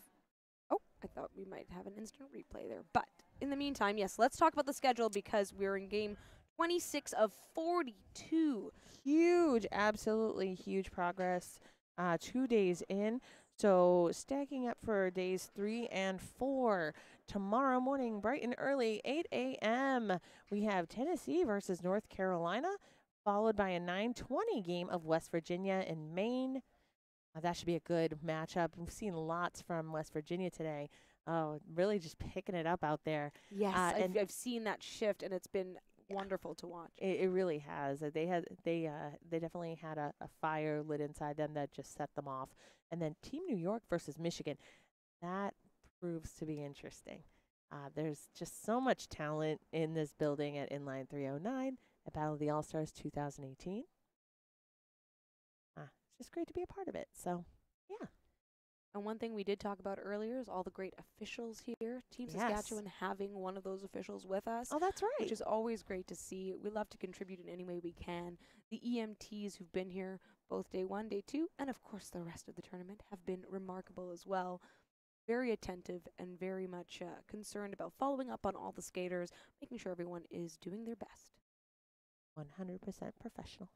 Speaker 1: Oh, I thought we might have an instant replay there, but in the meantime, yes, let's talk about the schedule because we're in game 26 of 42.
Speaker 2: Huge, absolutely huge progress 2 days in. So stacking up for days 3 and 4. Tomorrow morning, bright and early, 8 a.m., we have Tennessee versus North Carolina, followed by a 9:20 game of West Virginia and Maine. That should be a good matchup. We've seen lots from West Virginia today. Oh, really just picking it up out there.
Speaker 1: Yes, I've seen that shift, and it's been wonderful to watch.
Speaker 2: It really has. They definitely had a fire lit inside them that just set them off. And then Team New York versus Michigan, that proves to be interesting. There's just so much talent in this building at Inline 309 at Battle of the All-Stars 2018. It's just great to be a part of it. So, yeah.
Speaker 1: And one thing we did talk about earlier is all the great officials here. Team Saskatchewan having one of those officials with us.
Speaker 2: Oh, that's right.
Speaker 1: Which is always great to see. We love to contribute in any way we can. The EMTs who've been here both day 1, day 2, and of course the rest of the tournament have been remarkable as well. Very attentive and very much concerned about following up on all the skaters, making sure everyone is doing their best.
Speaker 2: 100% professional.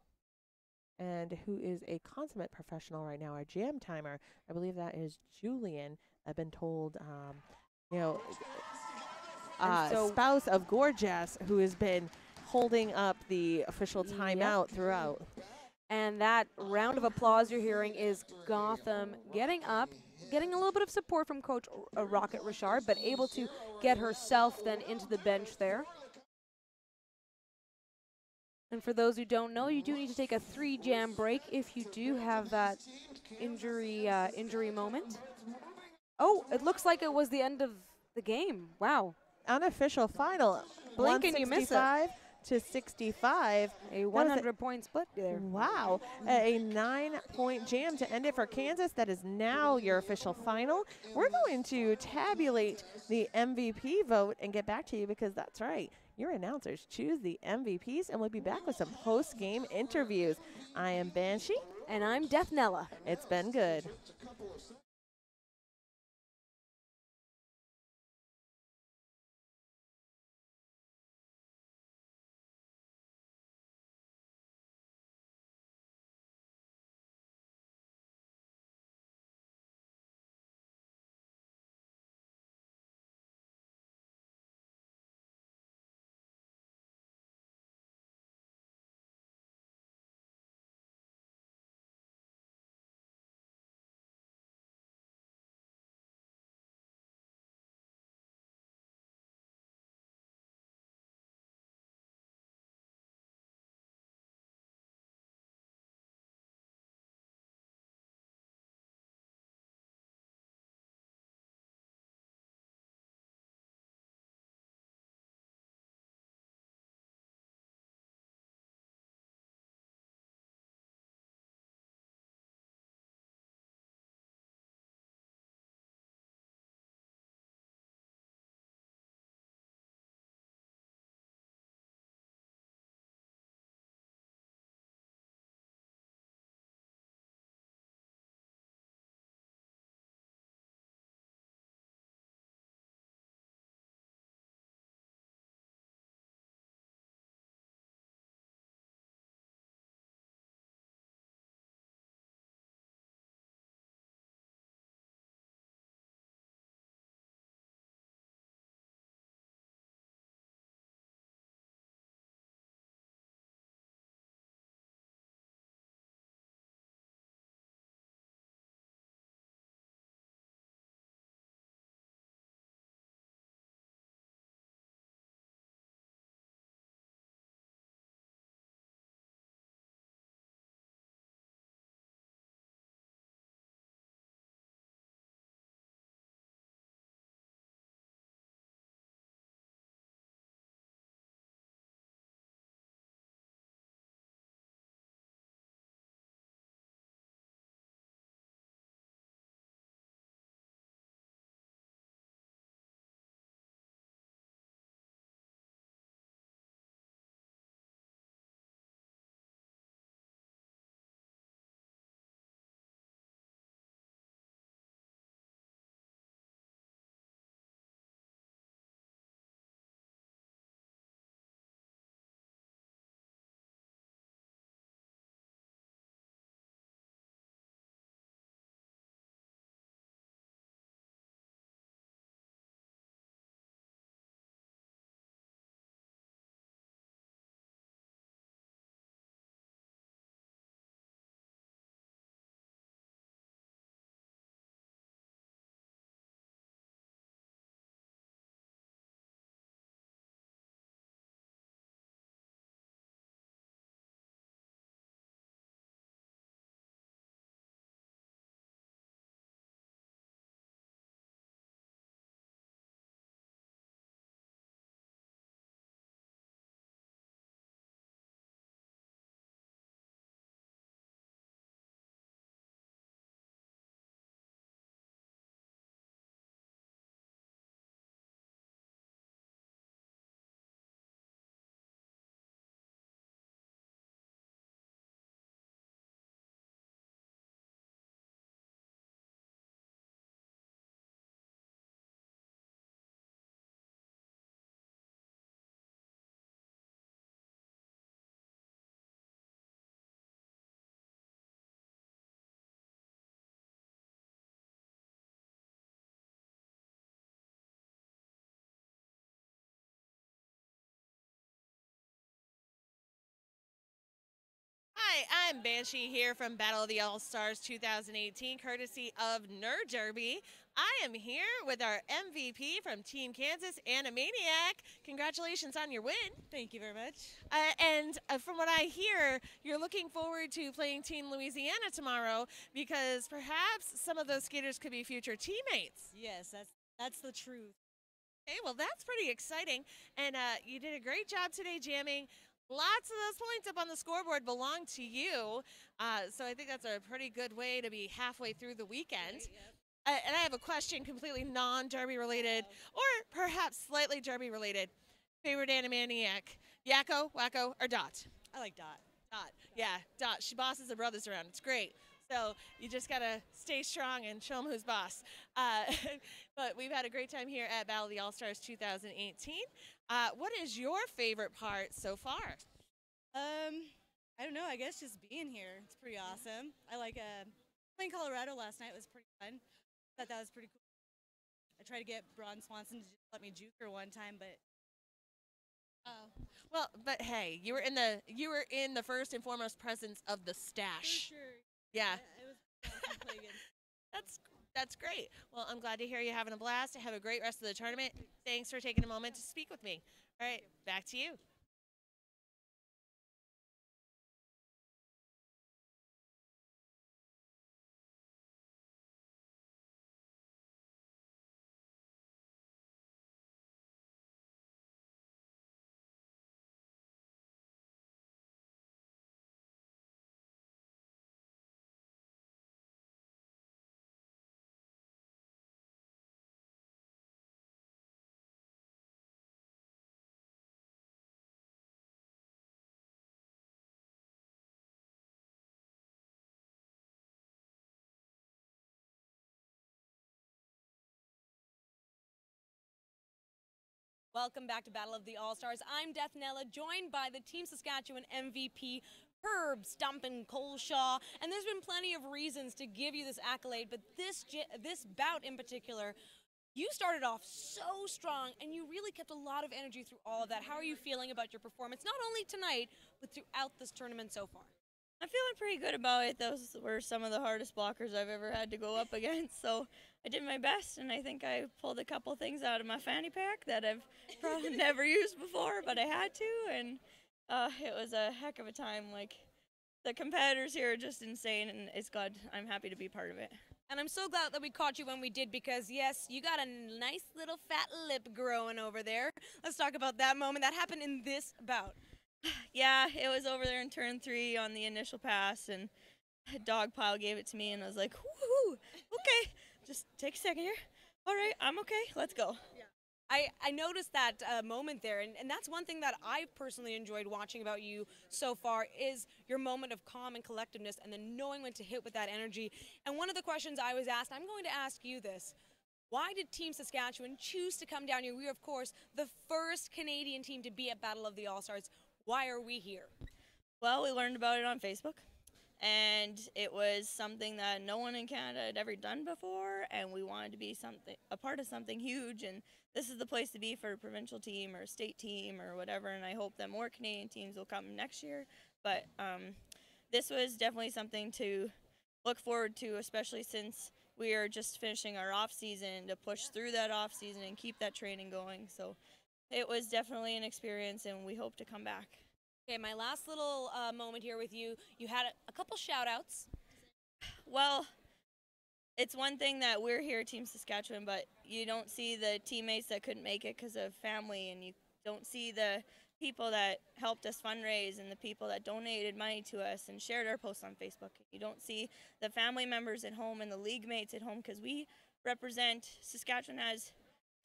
Speaker 2: And who is a consummate professional right now, our jam timer. I believe that is Julian. I've been told, spouse of Gorgeous, who has been holding up the official timeout throughout.
Speaker 1: And that round of applause you're hearing is Gotham getting up, getting a little bit of support from Coach Rocket Richard, but able to get herself then into the bench there. And for those who don't know, you do need to take a 3-jam break if you do have that injury moment. Oh, it looks like it was the end of the game. Wow.
Speaker 2: Unofficial final.
Speaker 1: Blink and you miss it.
Speaker 2: To 65.
Speaker 1: A 100-point split there.
Speaker 2: Wow. A 9-point jam to end it for Kansas. That is now your official final. We're going to tabulate the MVP vote and get back to you because that's right. Your announcers choose the MVPs, and we'll be back with some post-game interviews. I am Banshee.
Speaker 1: And I'm Deathnella.
Speaker 2: It's been good.
Speaker 4: Hi, I'm Banshee here from Battle of the All-Stars 2018, courtesy of Nerd Derby. I am here with our MVP from Team Kansas, Animaniac. Congratulations on your win.
Speaker 5: Thank you very much.
Speaker 4: And from what I hear, you're looking forward to playing Team Louisiana tomorrow because perhaps some of those skaters could be future teammates.
Speaker 5: Yes, that's the truth.
Speaker 4: Okay, well, that's pretty exciting. And you did a great job today jamming. Lots of those points up on the scoreboard belong to you. So I think that's a pretty good way to be halfway through the weekend. And I have a question completely non-Derby related, or perhaps slightly Derby related. Favorite Animaniac, Yakko, Wacko, or Dot?
Speaker 5: I like Dot.
Speaker 4: Dot. Yeah, Dot. She bosses the brothers around. It's great. So you just got to stay strong and show them who's boss. But we've had a great time here at Battle of the All-Stars 2018. What is your favorite part so far?
Speaker 5: I don't know. I guess just being here. It's pretty awesome. I like playing Colorado last night was pretty fun. Thought that was pretty cool. I tried to get Braun Swanson to just let me juke her one time, but
Speaker 4: Well, but hey, you were in the first and foremost presence of the stash.
Speaker 5: for sure.
Speaker 4: Yeah.
Speaker 5: It was awesome to play against.
Speaker 4: That's great. Well, I'm glad to hear you having a blast. Have a great rest of the tournament. Thanks for taking a moment to speak with me. All right, back to you.
Speaker 1: Welcome back to Battle of the All-Stars. I'm Deathnella, joined by the Team Saskatchewan MVP, Herb Stumpin' Coleshaw. And there's been plenty of reasons to give you this accolade, but this bout in particular, you started off so strong, and you really kept a lot of energy through all of that. How are you feeling about your performance, not only tonight, but throughout this tournament so far?
Speaker 6: I'm feeling pretty good about it. Those were some of the hardest blockers I've ever had to go up against, so I did my best, and I think I pulled a couple things out of my fanny pack that I've probably never used before, but I had to, and it was a heck of a time. Like, the competitors here are just insane, and it's good. I'm happy to be part of it.
Speaker 1: And I'm so glad that we caught you when we did, because yes, you got a nice little fat lip growing over there. Let's talk about that moment. That happened in this bout.
Speaker 6: Yeah, it was over there in turn 3 on the initial pass, and Dogpile gave it to me, and I was like, woohoo, okay, just take a second here. All right, I'm okay, let's go.
Speaker 1: Yeah. I noticed that moment there, and that's one thing that I've personally enjoyed watching about you so far is your moment of calm and collectiveness, and then knowing when to hit with that energy. And one of the questions I was asked, I'm going to ask you this. Why did Team Saskatchewan choose to come down here? We are, of course, the first Canadian team to be at Battle of the All-Stars. Why are we here?
Speaker 6: Well, we learned about it on Facebook, and it was something that no one in Canada had ever done before, and we wanted to be a part of something huge, and this is the place to be for a provincial team or a state team or whatever, and I hope that more Canadian teams will come next year. But this was definitely something to look forward to, especially since we are just finishing our off season, to push through that off season and keep that training going. So it was definitely an experience, and we hope to come back.
Speaker 1: Okay, my last little moment here with you. You had a couple shout-outs.
Speaker 6: Well, it's one thing that we're here, Team Saskatchewan, but you don't see the teammates that couldn't make it because of family, and you don't see the people that helped us fundraise and the people that donated money to us and shared our posts on Facebook. You don't see the family members at home and the league mates at home, because we represent, Saskatchewan has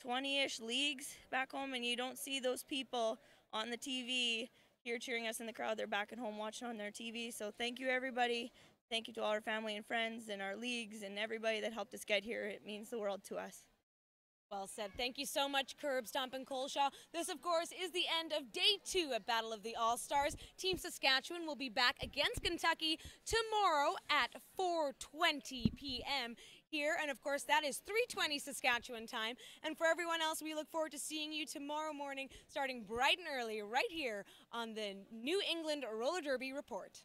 Speaker 6: 20-ish leagues back home, and you don't see those people on the TV here cheering us in the crowd. They're back at home watching on their TV. So thank you, everybody. Thank you to all our family and friends and our leagues and everybody that helped us get here. It means the world to us.
Speaker 1: Well said. Thank you so much, Herb Stumpin' Coleshaw. This, of course, is the end of Day 2 at Battle of the All-Stars. Team Saskatchewan will be back against Kentucky tomorrow at 4:20 p.m. here. And, of course, that is 3:20 Saskatchewan time. And for everyone else, we look forward to seeing you tomorrow morning starting bright and early right here on the New England Roller Derby Report.